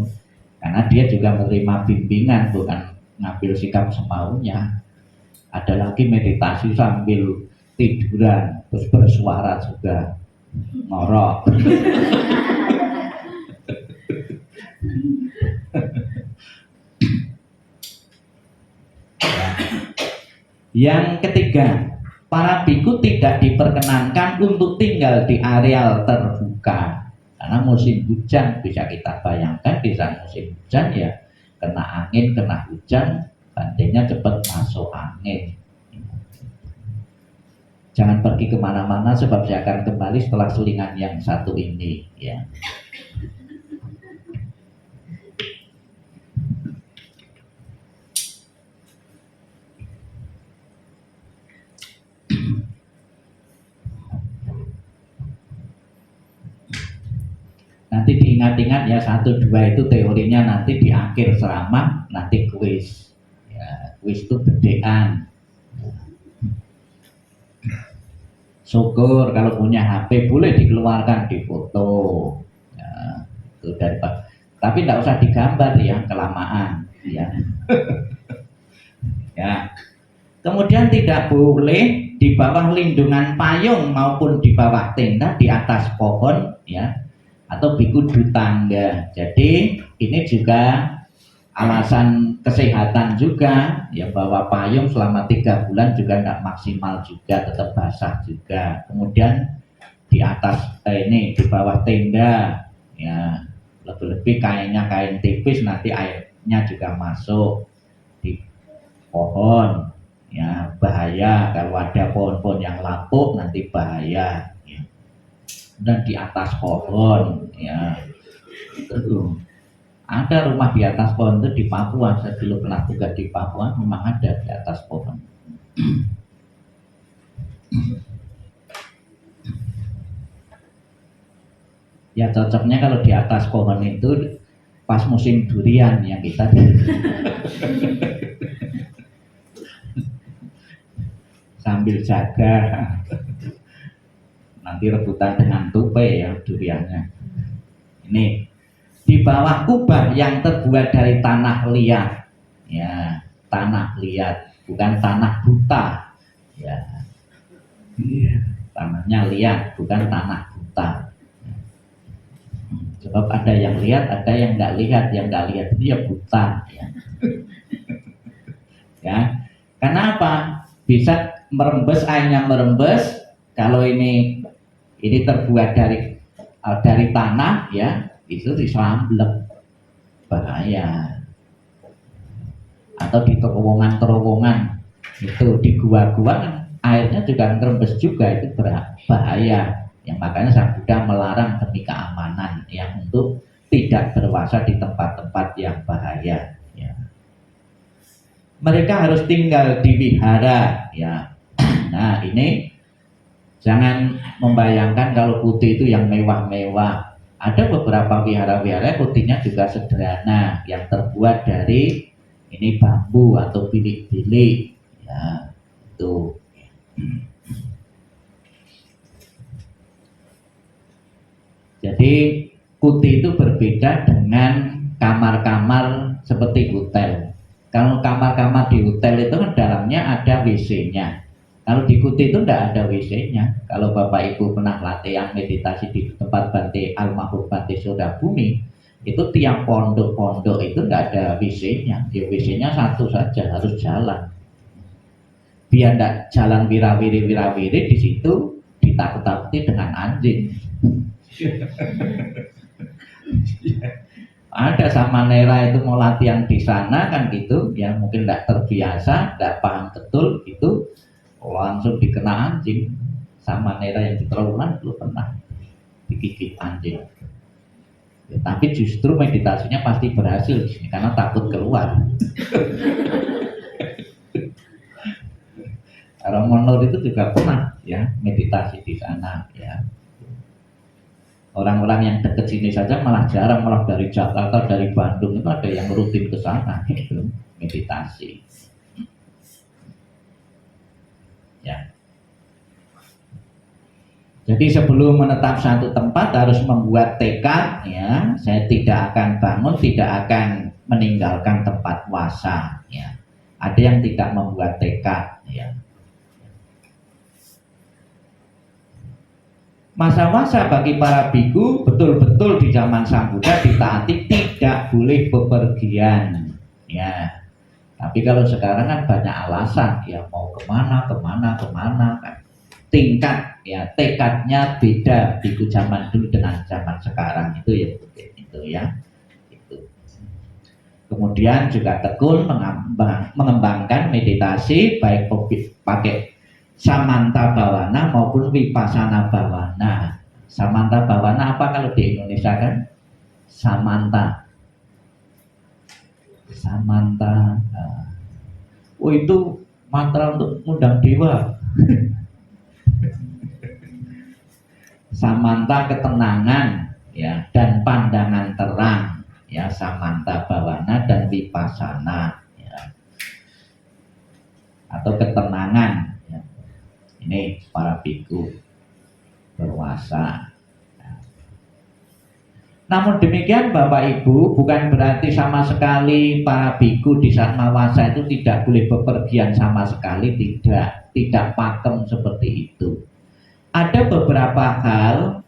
karena dia juga menerima bimbingan, bukan ngambil sikap semaunya. Ada lagi meditasi sambil tiduran terus bersuara juga ngorok. Yang ketiga, para biku tidak diperkenankan untuk tinggal di areal terbuka karena musim hujan. Bisa kita bayangkan di saat musim hujan ya kena angin, kena hujan, bantainya cepat masuk angin. Jangan pergi kemana-mana sebab saya akan kembali setelah selingan yang satu ini, ya. Nanti diingat-ingat ya, 1-2 itu teorinya nanti di akhir ceramah, nanti kuis. Ya, kuis itu bedean. Syukur kalau punya HP boleh dikeluarkan di foto. Ya, itu dari tapi tidak usah digambar ya, kelamaan. Ya. Ya. Kemudian tidak boleh di bawah lindungan payung maupun di bawah tenda di atas pohon, ya. Atau biku dutangga. Jadi ini juga alasan kesehatan juga ya, bahwa payung selama 3 bulan juga tidak maksimal juga, tetap basah juga. Kemudian di atas ini di bawah tenda ya, lebih-lebih kainnya kain tipis, nanti airnya juga masuk. Di pohon ya bahaya, kalau ada pohon-pohon yang lapuk nanti bahaya ya. Dan di atas pohon ya, ada rumah di atas pohon itu di Papua. Saya dulu pernah tugas di Papua, memang ada di atas pohon. Ya cocoknya kalau di atas pohon itu pas musim durian yang kita sambil jaga nanti rebutan dengan tupai ya duriannya. Ini di bawah kubah yang terbuat dari tanah liat, ya tanah liat, bukan tanah buta, ya tanahnya liat, bukan tanah buta. Sebab ada yang lihat, ada yang nggak lihat. Yang nggak lihat itu ya buta, ya. Ya, kenapa bisa merembes, airnya merembes? Kalau ini terbuat dari tanah, ya itu diselamblek, bahaya. Atau di terowongan itu di gua-gua kan airnya juga ngerembes juga, itu bahaya. Yang makanya Sang Buddha melarang demi keamanan yang untuk tidak berpuasa di tempat-tempat yang bahaya. Ya. Mereka harus tinggal di wihara. Ya. Nah ini jangan membayangkan kalau kuti itu yang mewah-mewah. Ada beberapa wihara-wihara kutinya juga sederhana yang terbuat dari ini bambu atau bilik-bilik. Ya, itu. Jadi kuti itu berbeda dengan kamar-kamar seperti hotel. Kalau kamar-kamar di hotel itu kan dalamnya ada WC-nya. Kalau di kuti itu tidak ada WC-nya. Kalau Bapak Ibu pernah latihan meditasi di tempat Bante almarhum Bante Sodabumi, itu tiap pondok-pondok itu tidak ada WC-nya. Ya, WC-nya satu saja, harus jalan. Biar tidak jalan wirawiri di situ ditakut-takuti dengan anjing. Ada samanera itu mau latihan di sana kan gitu, yang mungkin tidak terbiasa, tidak paham betul itu langsung dikena anjing. Samanera yang di terowongan belum pernah digigit anjing. Ya, tapi justru meditasinya pasti berhasil di sini karena takut keluar. Romonor itu juga pernah ya meditasi di sana ya. Orang-orang yang dekat sini saja malah jarang, malah dari Jakarta, dari Bandung itu ada yang rutin ke sana itu meditasi. Ya. Jadi sebelum menetap satu tempat harus membuat tekad ya, saya tidak akan bangun, tidak akan meninggalkan tempat puasa ya. Ada yang tidak membuat tekad ya. Masa-masa bagi para biku betul-betul di zaman Sang Buddha ditaati tidak boleh bepergian ya. Tapi kalau sekarang kan banyak alasan ya, mau kemana kan. Tingkat ya, tekadnya beda biku zaman dulu dengan zaman sekarang itu ya, itu ya. Itu. Kemudian juga tekun mengembangkan meditasi baik pakai samanta bawana maupun vipassana bawana. Samanta bawana apa kalau di Indonesia kan? Samanta. Oh itu mantra untuk mengundang dewa. Samanta ketenangan ya dan pandangan terang ya, samanta bawana dan vipassana ya. Atau ketenangan. Ini para biku berpuasa. Namun demikian Bapak Ibu, bukan berarti sama sekali para biku di saat mawasa itu tidak boleh bepergian sama sekali, tidak pakem seperti itu. Ada beberapa hal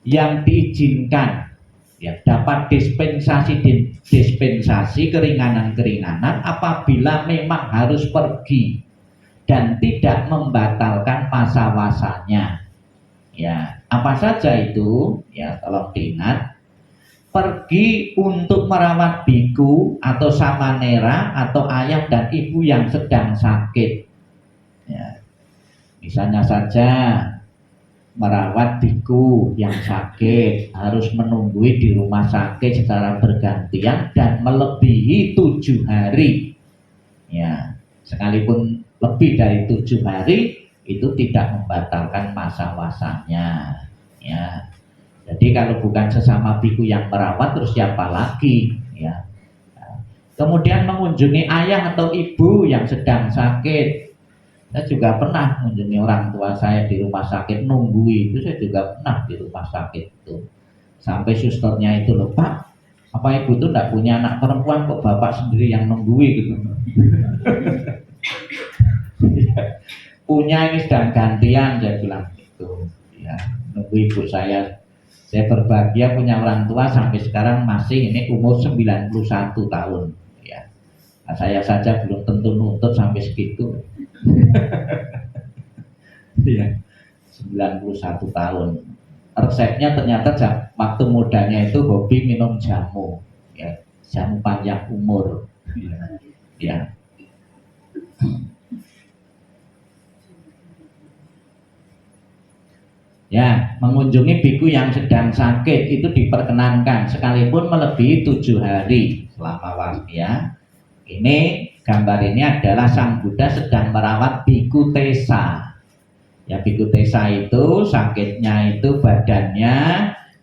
yang diizinkan ya, dapat dispensasi keringanan-keringanan apabila memang harus pergi dan tidak membatalkan masa-wasanya. Ya, apa saja itu? Ya, tolong diingat. Pergi untuk merawat biku atau samanera atau ayah dan ibu yang sedang sakit. Ya. Misalnya saja merawat biku yang sakit, harus menunggui di rumah sakit secara bergantian dan melebihi 7 hari. Ya, sekalipun lebih dari 7 hari itu tidak membatalkan masa wasanya ya. Jadi kalau bukan sesama biku yang merawat terus siapa lagi ya. Kemudian mengunjungi ayah atau ibu yang sedang sakit. Saya juga pernah mengunjungi orang tua saya di rumah sakit, nunggui itu saya juga pernah di rumah sakit itu. Sampai susternya itu loh, Pak, apa ibu itu tidak punya anak perempuan kok bapak sendiri yang nunggui gitu. Punya ini sedang gantian, saya bilang gitu ya, nunggu ibu saya berbahagia punya orang tua sampai sekarang masih ini umur 91 tahun ya. Nah, saya saja belum tentu nuntut sampai segitu. Ya, 91 tahun. Resepnya ternyata waktu mudanya itu hobi minum jamu ya, jamu panjang umur ya. Ya, mengunjungi biku yang sedang sakit itu diperkenankan sekalipun melebihi 7 hari selama waktu ya. Ini gambar ini adalah Sang Buddha sedang merawat biku Tesa. Ya, biku Tesa itu sakitnya itu badannya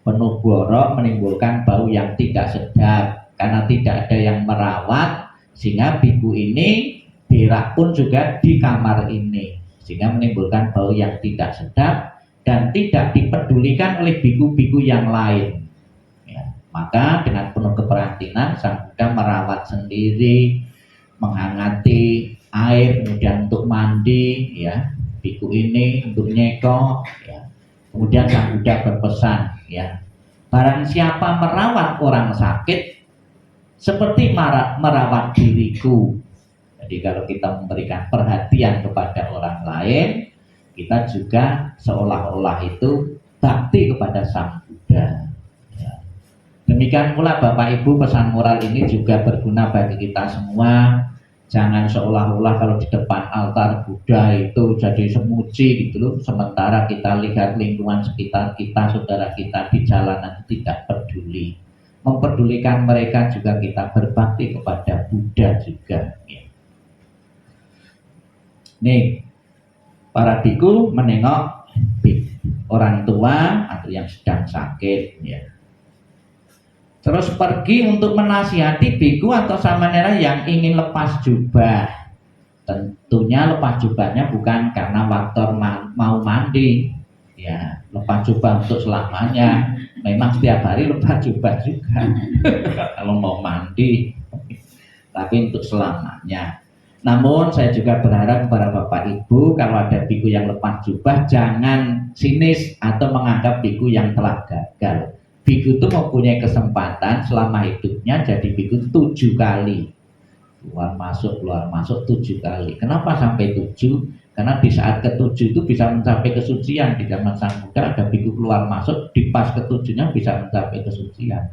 penuh borok, menimbulkan bau yang tidak sedap. Karena tidak ada yang merawat, sehingga biku ini berak pun juga di kamar ini, sehingga menimbulkan bau yang tidak sedap dan tidak dipedulikan oleh biku-biku yang lain. Ya, maka dengan penuh keprihatinan Sang Buddha merawat sendiri, menghangati air kemudian untuk mandi ya biku ini untuk nyekok ya. Kemudian Sang Buddha berpesan ya, barang siapa merawat orang sakit seperti merawat diriku. Jadi kalau kita memberikan perhatian kepada orang lain, kita juga seolah-olah itu bakti kepada Sang Buddha ya. Demikian pula Bapak Ibu, pesan moral ini juga berguna bagi kita semua. Jangan seolah-olah kalau di depan altar Buddha itu jadi semuji gitu loh, sementara kita lihat lingkungan sekitar kita, saudara kita di jalanan tidak peduli. Mempedulikan mereka juga kita berbakti kepada Buddha juga ya. Nih, para biku menengok orang tua atau yang sedang sakit ya. Terus pergi untuk menasihati biku atau samanera yang ingin lepas jubah. Tentunya lepas jubahnya bukan karena faktor mau mandi ya, lepas jubah untuk selamanya. Memang setiap hari lepas jubah juga kalau mau mandi, tapi untuk selamanya. Namun saya juga berharap kepada Bapak Ibu, kalau ada biku yang lepas jubah, jangan sinis atau menganggap biku yang telah gagal. Biku itu mempunyai kesempatan selama hidupnya jadi biku 7 kali. Keluar masuk 7 kali. Kenapa sampai 7? Karena di saat ke-7 itu bisa mencapai kesucian. Di zaman Sang Buddha ada biku keluar masuk, di pas ke-7-nya bisa mencapai kesucian.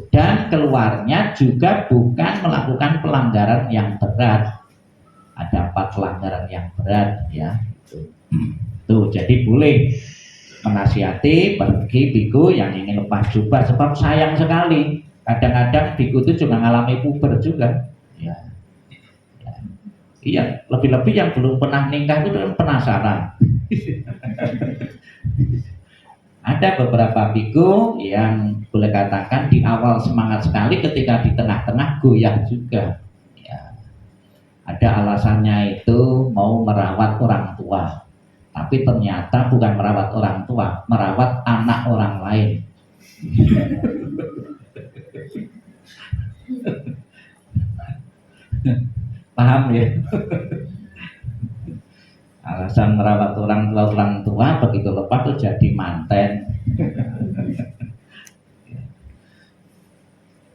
Dan keluarnya juga bukan melakukan pelanggaran yang berat. Ada 4 pelanggaran yang berat ya. Tuh, jadi boleh menasihati pergi biku yang ingin lepas jubah, sebab sayang sekali kadang-kadang biku itu juga mengalami puber juga ya. Ya. Iya, lebih-lebih yang belum pernah nikah itu kan penasaran. Ada beberapa biku yang boleh katakan di awal semangat sekali, ketika di tengah-tengah goyah juga ya. Ada alasannya itu mau merawat orang tua, tapi ternyata bukan merawat orang tua, merawat anak orang lain. Paham ya? Alasan merawat orang tua begitu lepas tuh jadi manten.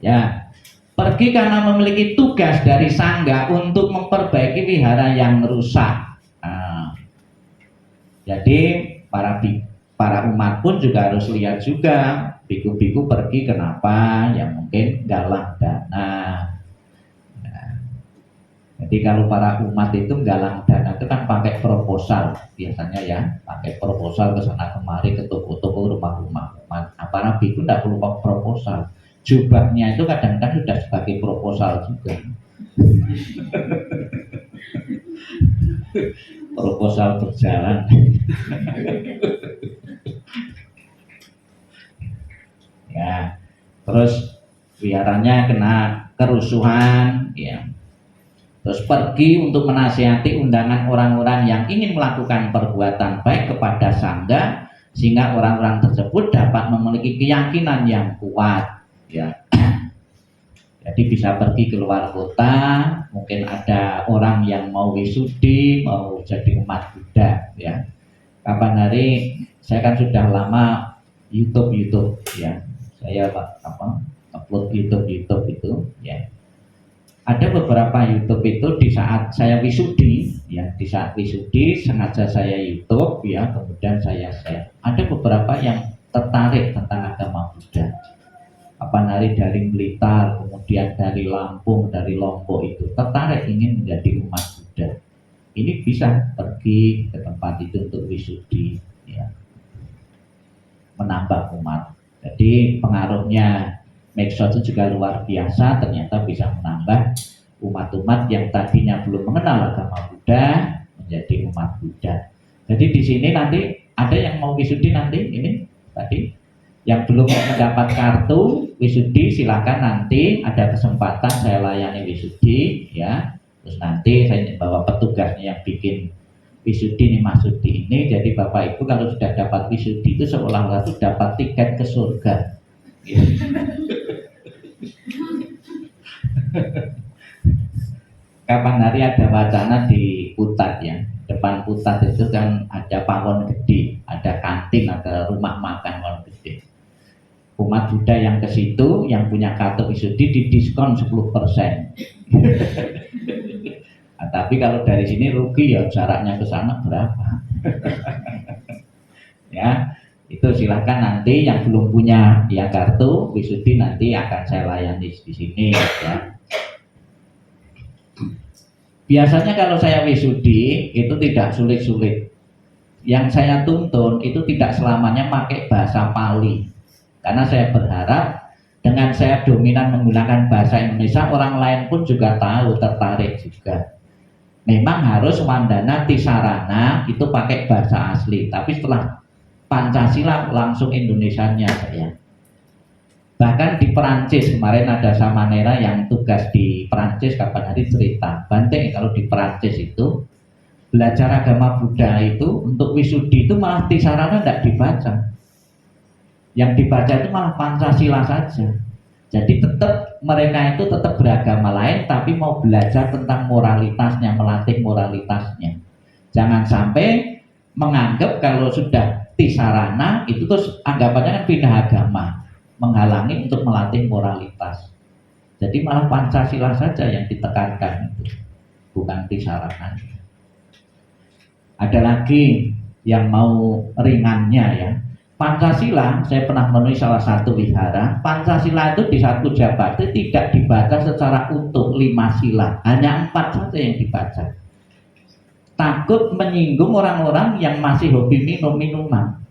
Ya, pergi karena memiliki tugas dari sangga untuk memperbaiki wihara yang rusak. Jadi para umat pun juga harus lihat juga biku-biku pergi kenapa, ya mungkin galang dana. Nah, jadi kalau para umat itu galang dana itu kan pakai proposal biasanya ya, pakai proposal ke sana kemari, ke toko-toko, rumah-rumah umat. Nah, para biku tidak perlu proposal, jubahnya itu kadang-kadang sudah sebagai proposal juga. Proposal berjalan. Ya, terus wiharanya kena kerusuhan ya. Terus pergi untuk menasihati undangan orang-orang yang ingin melakukan perbuatan baik kepada sangga, sehingga orang-orang tersebut dapat memiliki keyakinan yang kuat ya. Jadi bisa pergi ke luar kota, mungkin ada orang yang mau wisudi, mau jadi umat Buddha ya. Kapan hari saya kan sudah lama YouTube ya. Saya upload YouTube itu ya. Ada beberapa YouTube itu di saat saya wisudi ya, di saat wisudi sengaja saya YouTube ya, kemudian saya share. Ada beberapa yang tertarik tentang agama Buddha. Hari dari Blitar, kemudian dari Lampung, dari Lombok itu tertarik ingin menjadi umat Buddha. Ini bisa pergi ke tempat itu untuk wisudi ya. menambah umat. Jadi pengaruhnya medsos itu juga luar biasa, ternyata bisa menambah umat-umat yang tadinya belum mengenal agama Buddha menjadi umat Buddha. Jadi di sini nanti ada yang mau wisudi nanti ini tadi yang belum mendapat kartu wisudi silakan nanti ada kesempatan saya layani wisudi ya. Terus nanti saya bawa petugasnya yang bikin wisudi ini Masudi ini. Jadi Bapak Ibu kalau sudah dapat wisudi itu seolah-olah itu dapat tiket ke surga. Ya. Kapan hari ada wacana di Putat ya, depan Putat itu kan ada pawon gede, ada kantin, ada rumah makan pawon gede. Umat Buddha yang ke situ yang punya kartu wisudi didiskon 10%. Nah, tapi kalau dari sini rugi ya, jaraknya ke sana berapa? Ya, itu silahkan nanti yang belum punya ya kartu wisudi nanti akan saya layani di sini ya. Biasanya kalau saya wisudi itu tidak sulit-sulit. Yang saya tuntun itu tidak selamanya pakai bahasa Pali. Karena saya berharap dengan saya dominan menggunakan bahasa Indonesia, orang lain pun juga tahu, tertarik juga. Memang harus Wandana Tisarana itu pakai bahasa asli, tapi setelah Pancasila langsung Indonesianya saya. Bahkan di Perancis kemarin ada Samanera yang tugas di Perancis kapan hari cerita Bante kalau di Perancis itu belajar agama Buddha itu untuk wisudi itu malah Tisarana tidak dibaca, yang dibaca itu malah Pancasila saja. Jadi tetap mereka itu tetap beragama lain tapi mau belajar tentang moralitasnya, melatih moralitasnya. Jangan sampai menganggap kalau sudah Tisarana itu terus anggapannya kan pindah agama, menghalangi untuk melatih moralitas. Jadi malah Pancasila saja yang ditekankan itu, bukan Tisarana. Ada lagi yang mau ringannya ya. Pancasila, saya pernah menulis salah satu wihara. Pancasila itu di satu Jabati tidak dibaca secara utuh 5 sila, hanya 4 saja yang dibaca. Takut menyinggung orang-orang yang masih hobi minum-minuman.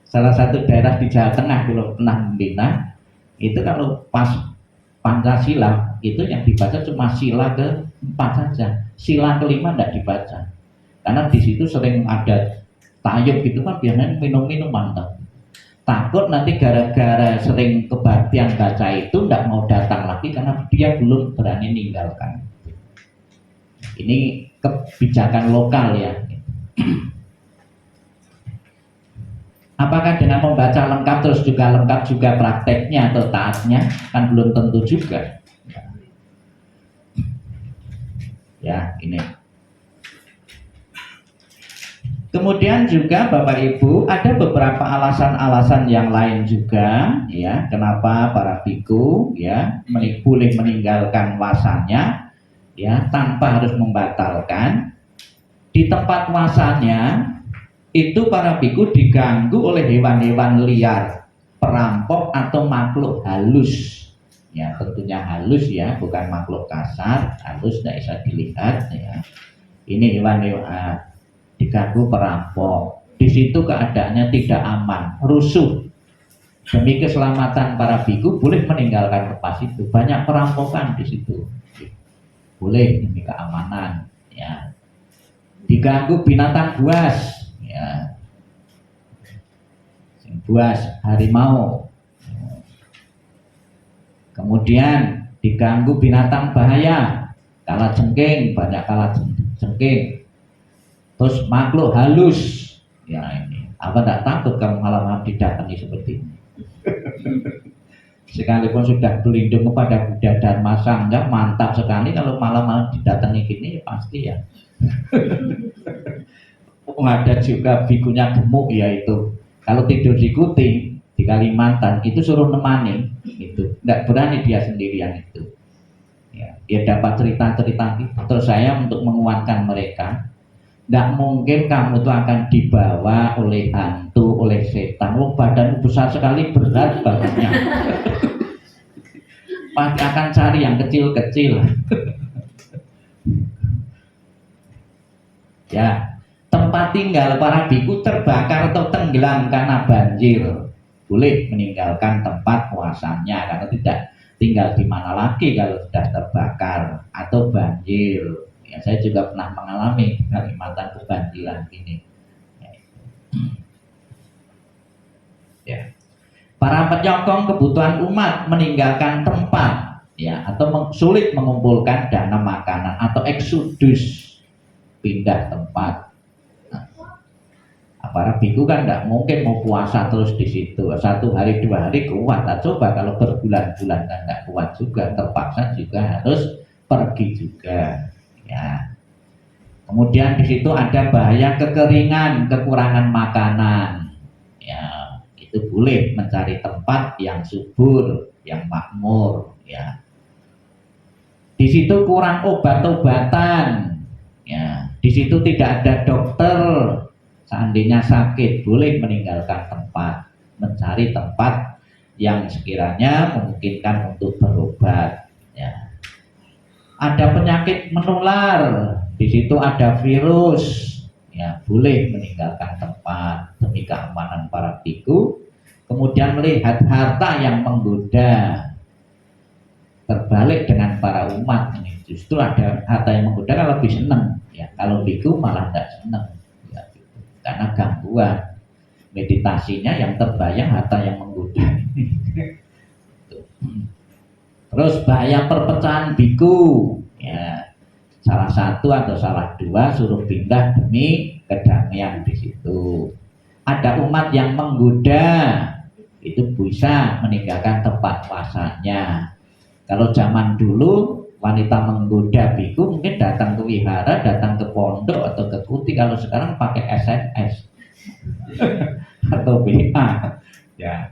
Salah satu daerah di Jawa Tengah kalau pernah membina, itu kalau pas Pancasila itu yang dibaca cuma sila ke-4 saja, sila ke-5 tidak dibaca. Karena di situ sering ada tayub gitu kan biasanya minum-minuman. Takut nanti gara-gara sering kebaktian baca itu tidak mau datang lagi karena dia belum berani meninggalkan. Ini kebijakan lokal ya. Apakah dengan membaca lengkap terus juga lengkap juga prakteknya atau taatnya? Kan belum tentu juga. Ya, ini. Kemudian juga Bapak Ibu ada beberapa alasan-alasan yang lain juga ya kenapa para biku ya boleh meninggalkan wasanya ya tanpa harus membatalkan. Di tempat wasanya itu para biku diganggu oleh hewan-hewan liar, perampok atau makhluk halus. Ya tentunya halus ya, bukan makhluk kasar, halus tidak bisa dilihat ya. Ini hewan-hewan diganggu perampok. Di situ keadaannya tidak aman, rusuh. Demi keselamatan para biku boleh meninggalkan tempat itu. Banyak perampokan di situ. Boleh demi keamanan ya. Diganggu binatang buas ya. Buas harimau. Kemudian diganggu binatang bahaya, kalajengking, banyak kalajengking. Terus makhluk halus, ya ini. Apa tidak takut kamu malam-malam didatangi seperti ini? Sekalipun sudah berlindung kepada Buddha Dharma Sangha, mantap sekali kalau malam-malam didatangi gini, ya pasti ya. Ada juga bikunya gemuk ya itu. Kalau tidur di Kuting, di Kalimantan, itu suruh nemani, itu. Tidak berani dia sendirian itu. Ya, dia dapat cerita-cerita gitu. Terus saya untuk menguatkan mereka. Tidak mungkin kamu itu akan dibawa oleh hantu, oleh setan. Oh, badanmu besar sekali, berat badannya. Pasti akan cari yang kecil-kecil. Ya, tempat tempat tinggal para biku terbakar atau tenggelam karena banjir, boleh meninggalkan tempat puasanya karena tidak tinggal di mana lagi kalau sudah terbakar atau banjir. Ya, saya juga pernah mengalami di Kalimantan kebanjiran ini. Ya. Para penyokong kebutuhan umat meninggalkan tempat, ya, atau sulit mengumpulkan dana makanan atau eksodus, pindah tempat. Para biku kan tidak mungkin mau puasa terus di situ. 1 hari 2 hari kuat. Nah, coba kalau berbulan-bulan kan tidak kuat juga, terpaksa juga harus pergi juga. Ya. Kemudian di situ ada bahaya kekeringan, kekurangan makanan. Ya, itu boleh mencari tempat yang subur, yang makmur. Ya. Di situ kurang obat-obatan. Ya. Di situ tidak ada dokter. Seandainya sakit, boleh meninggalkan tempat, mencari tempat yang sekiranya memungkinkan untuk berobat. Ya. Ada penyakit menular, di situ ada virus, ya, boleh meninggalkan tempat demi keamanan para biku. Kemudian melihat harta yang menggoda, terbalik dengan para umat ini. Justru ada harta yang menggoda kan lebih senang, ya. Kalau biku malah tidak senang. Karena gangguan meditasinya yang terbayang harta yang menggoda. Terus bahaya perpecahan biku, ya, salah satu atau salah dua suruh pindah demi kedamaian di situ. Ada umat yang menggoda, itu bisa meninggalkan tempat puasanya. Kalau zaman dulu wanita menggoda biku mungkin datang ke wihara, datang ke pondok atau ke kuti. Kalau sekarang pakai SMS atau WA, ya,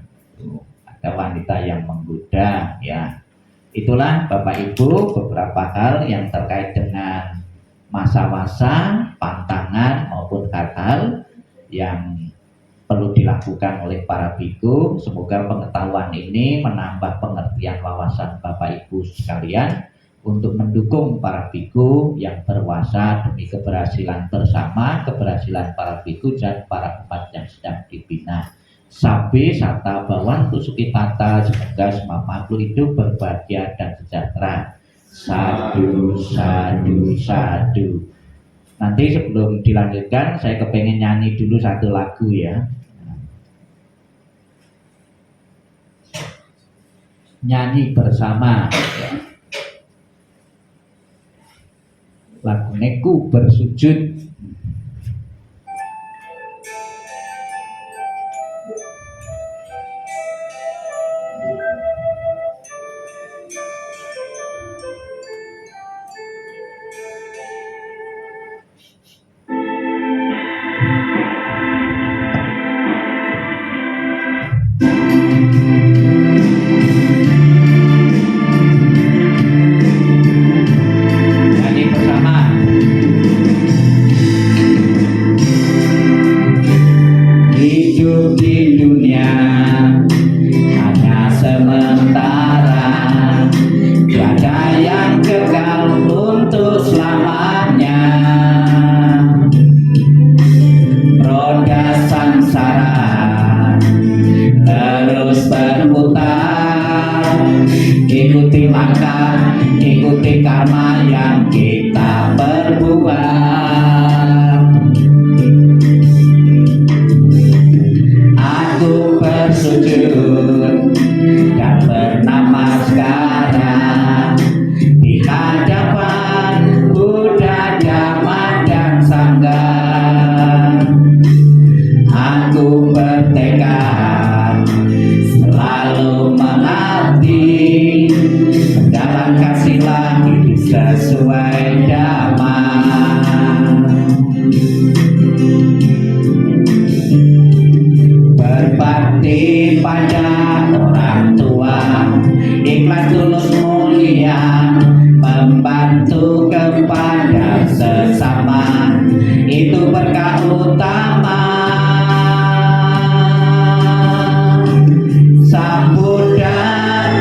ada wanita yang menggoda. Ya, itulah Bapak Ibu beberapa hal yang terkait dengan masa-masa, pantangan maupun hal-hal yang perlu dilakukan oleh para biku. Semoga pengetahuan ini menambah pengertian wawasan Bapak Ibu sekalian untuk mendukung para biku yang berpuasa demi keberhasilan bersama, keberhasilan para biku dan para umat yang sedang dibina. Sabe sata bawantu sukitata, semoga semua makhluk hidup berbahagia dan sejahtera. Sadu, sadu, sadu. Nanti sebelum dilanjutkan, saya kepengen nyanyi dulu satu lagu, ya. Nyanyi bersama, ya. Lagu Neku Bersujud. Ikuti karma yang kita perbuat. Aku bersujud dan bernamaskara di hadapan Buddha, Dhamma, dan Sangha. Aku bertekad selalu mengabdi, menjalankan sila hidup sesuai Dhamma. Berbakti pada orang tua, ikhlas tulus mulia, membantu kepada sesama, itu berkah utama. Sang Buddha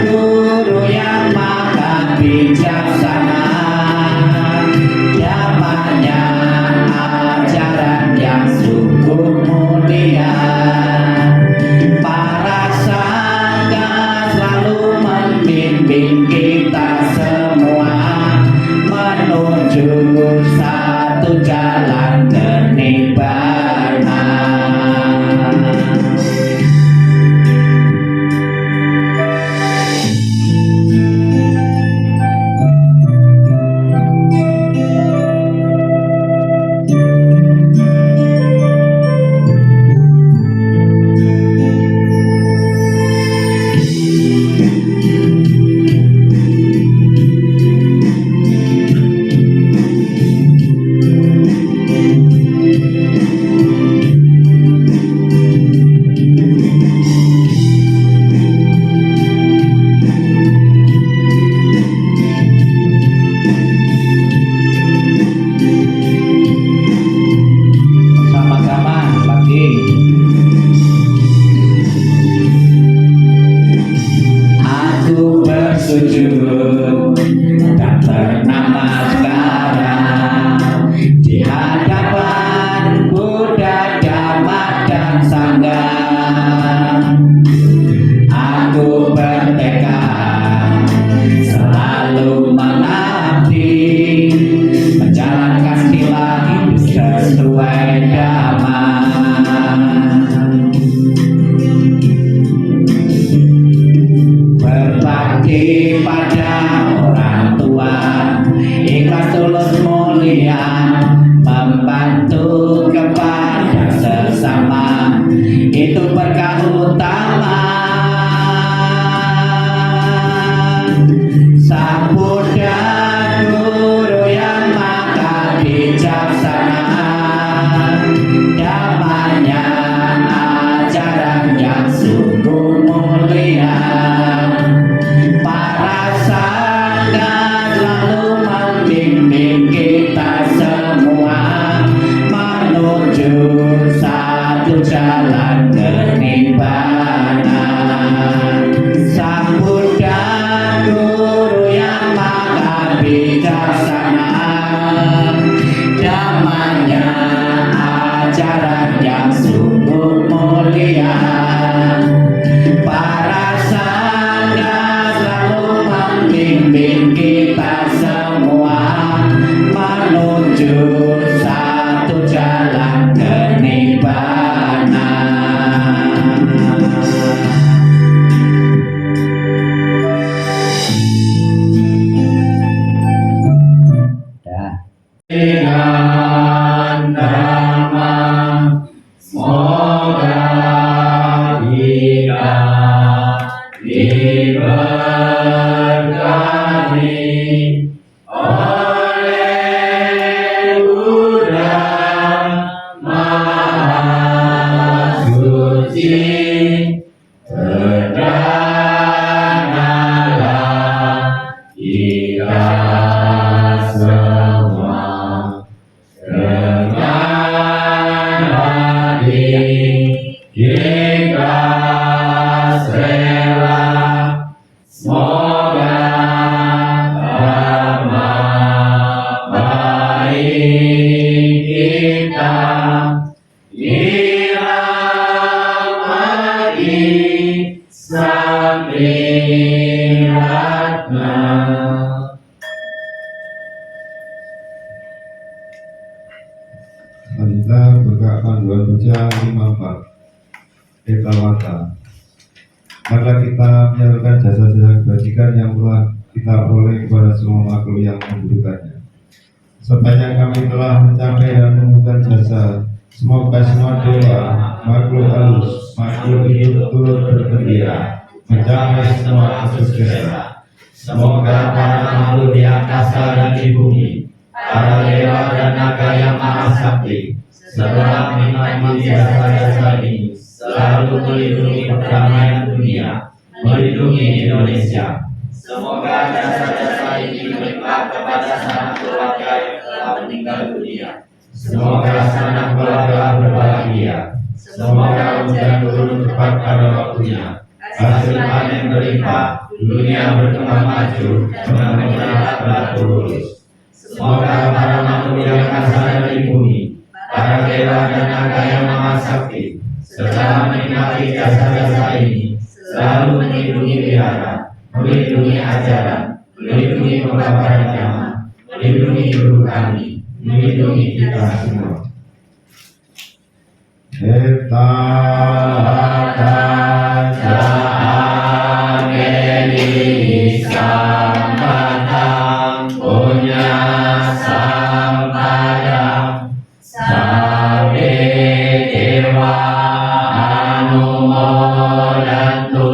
guru yang maha bijaksana, zamannya ajaran yang membantu kepada sesama itu berkah utama. Sang Buddha guru yang maha bijaksana, damanya ajaran yang sungguh mulia. Para sangga selalu membimbing kita semua menuju satu jalan kenibbana. Sang Buddha guru yang maha bijaksana, damanya ajaran yang sungguh mulia. Para sangga selalu membimbing kita semua menuju satu jalan kenibbana. Dengan Dhamma semoga kita diberkati oleh Buddha Maha Suci. Berdanalah kita semua dengan hati ikhlas rela. Semoga Dhamma baik kita dirahmati Sang Ratna. Kita berkah panduan baca 54 Etawata. Maka kita menyalurkan jasa-jasa kebajikan yang telah kita peroleh kepada semua makhluk yang membutuhkannya. Sepanjang kami telah mencapai dan menemukan jasa, semoga semua dewa, makhluk halus, makhluk hidup turut bergembira mencapai semua kesuksesan. Semoga para makhluk di angkasa dan di bumi, para dewa dan naga yang maha sakti, setelah menikmati jasa-jasa ini, selalu melindungi perdamaian dunia, melindungi Indonesia. Semoga jasa-jasa ini melimpah kepada sanak keluarga yang telah meninggal dunia. Semoga sanak keluarga berbahagia. Semoga hujan turun tepat pada waktunya. Hasil panen berlimpah, dunia berkembang maju, dengan menjaga batu lurus. Semoga para makhluk yang angkasa dari bumi, para dewa dan naga yang maha sakti, setelah menikmati jasa-jasa ini, selalu melindungi wihara, melindungi ajaran, melindungi pembakaran agama, melindungi guru kami, melindungi kita semua. Etawata angeli sambatang punya sampadang sabe dewa anumodantu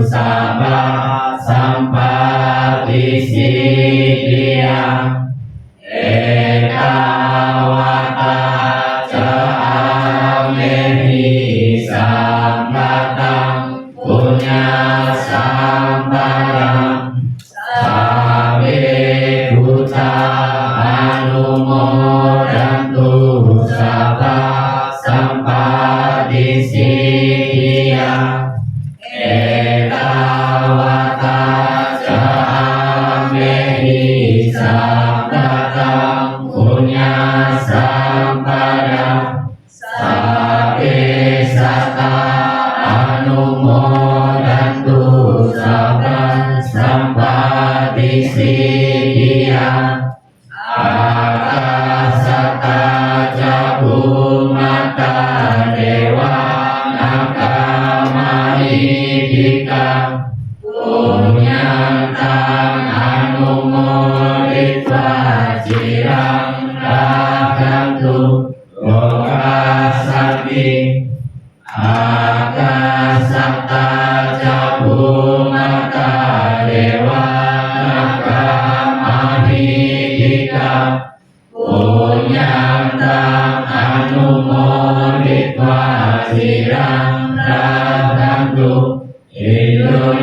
sabah sampati siddhiyang. Etawata angeli sambatang punya sampadang sabe buta anumodantu sabah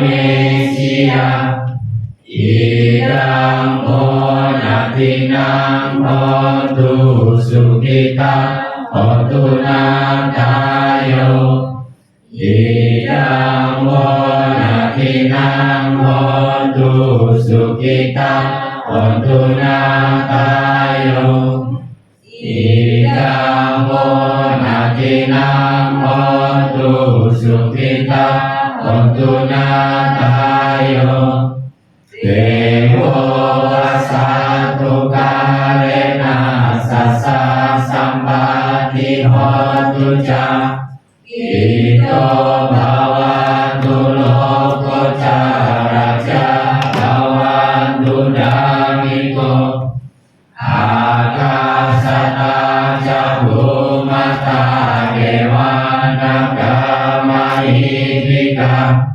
Indonesia idang monatinang hotu sukita hotu natayo idang monatinang hotu sukita hotu natayo idang monatinang hotu sukita hotu natayo Dewa satu karena sasa sampati hotuja Ito bawantu loko caraja bawantu damiko Akasata jabu mata dewa nagama idika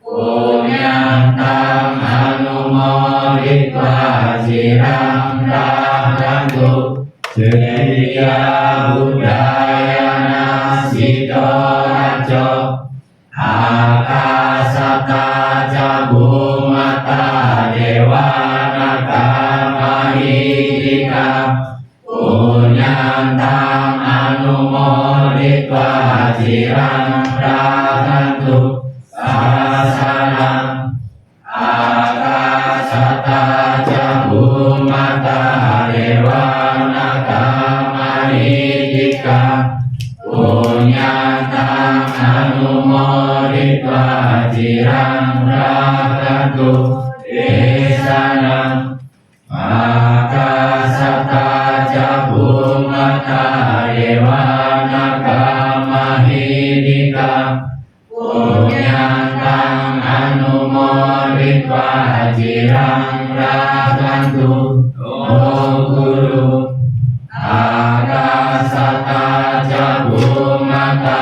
Punyantang anumoritwa jirang rahantu Setia budayana sidorajo Akasata jabu mata dewa nagama idika Punyantang anumoritwa jirang rahantu Sasanam Akasata jabu mata dewa nagama idika Punyantang anumoritwa jirang rahantu Desanam Akasata jabu mata dewa nagama idika Punyantang anumoritwa jirang rahantu Om Guru Akasata jabu mata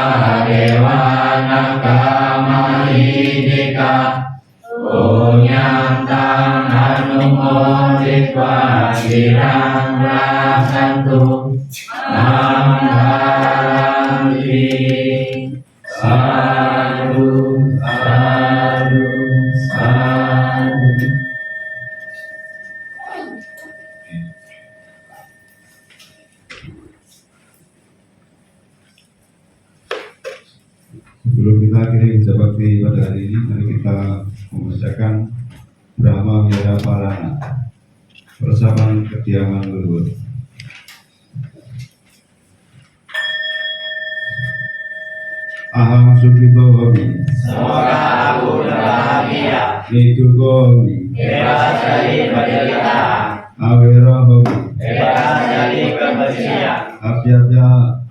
dewa nagama idika Punyantang anumoritwa jirang rahantu Manggalanti Sadu, sadu, sadu. Sebelum kita akhiri puja bakti pada hari ini, mari kita membacakan Brahma Wira Parana persamaan kediaman leluhur. Aham Sukito Homi Semoga aku berbahagia, Niduko Homi bebas dari penderitaan, Awera Homi bebas dari kebencian,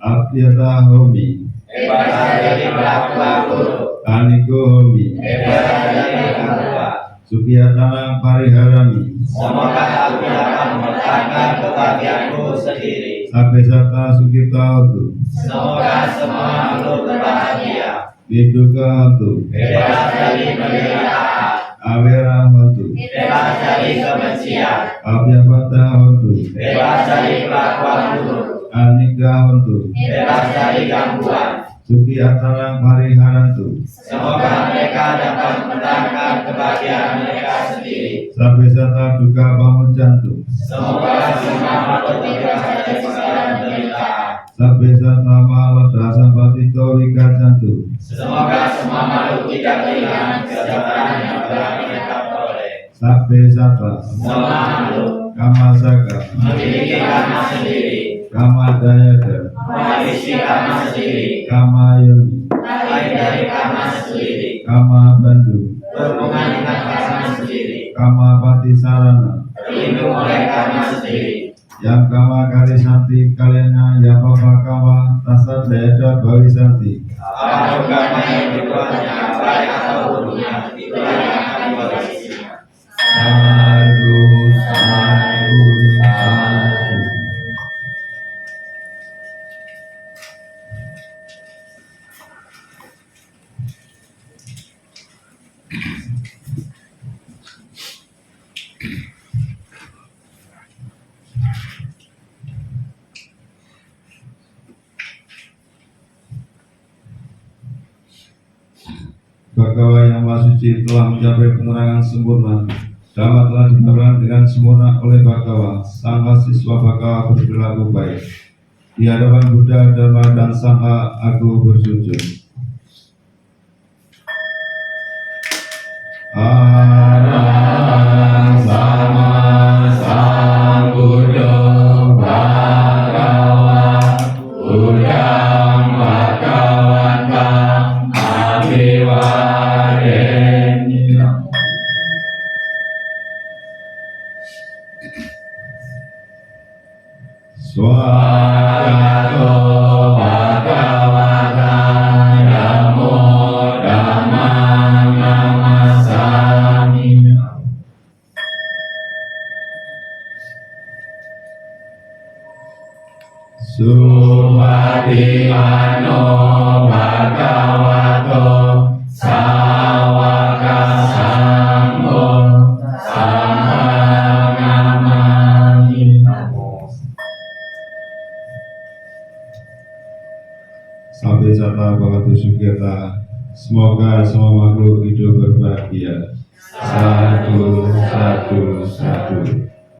Apyata Homi bebas dari perlakuan buruk, Aniko Homi bebas dari gangguan. Sukiyatana Pariharami Semoga aku dapat mempertahankan kebahagiaanku sendiri. Sabesata Sukita Hotu Semoga semua makhluk berbahagia, Niduka Hotu bebas dari penderitaan, Awera Hotu bebas dari kebencian, Apyata Hotu bebas dari perlakuan buruk, Anika Hotu bebas dari gangguan. Sukiyatana Pariharantu Semoga mereka dapat mempertahankan kebahagiaan mereka sendiri. Sabesata Duka Pamujantu Semoga semua makhluk bebas dari segala penderitaan. Sabesata Malada Sampatito Wikajantu Semoga semua makhluk tidak kehilangan kesejahteraan yang telah mereka peroleh. Sabesata Semua makhluk Kamasaka memiliki karma sendiri, Kamadayada mewarisi karma sendiri, Kamayuni lain dari karma sendiri, Kama Bandu berhubungan dengan karma sendiri, Kama Patisarana terlindung oleh karma sendiri. Yang Kama Karisanti Kalena Yapapa Kawa Tasat Dayada Bawisanti Apapun karma yang dibuatnya, baik atau buruknya, itulah yang akan diwarisinya. Sadu Sadu Sadu. Bhagawa yang Maha Suci telah mencapai penerangan sempurna. Dhamma telah diberitakan dengan sempurna oleh Bhagawa. Sangha siswa Bhagawa berperilaku baik. Di hadapan Buddha, Dhamma, dan Sangha aku bersujud. Arahang sama sambuddho Bhagawa Buddhang Bhagawantam Abiwadeni. Swagato Bhagavata Namo Dhammang Namasami. Supadipano Bhagavato Sawaka Sangho Samang Namami. Sabe sata bhagatu sukhita. Semoga semua makhluk hidup berbahagia. Satu, satu, satu.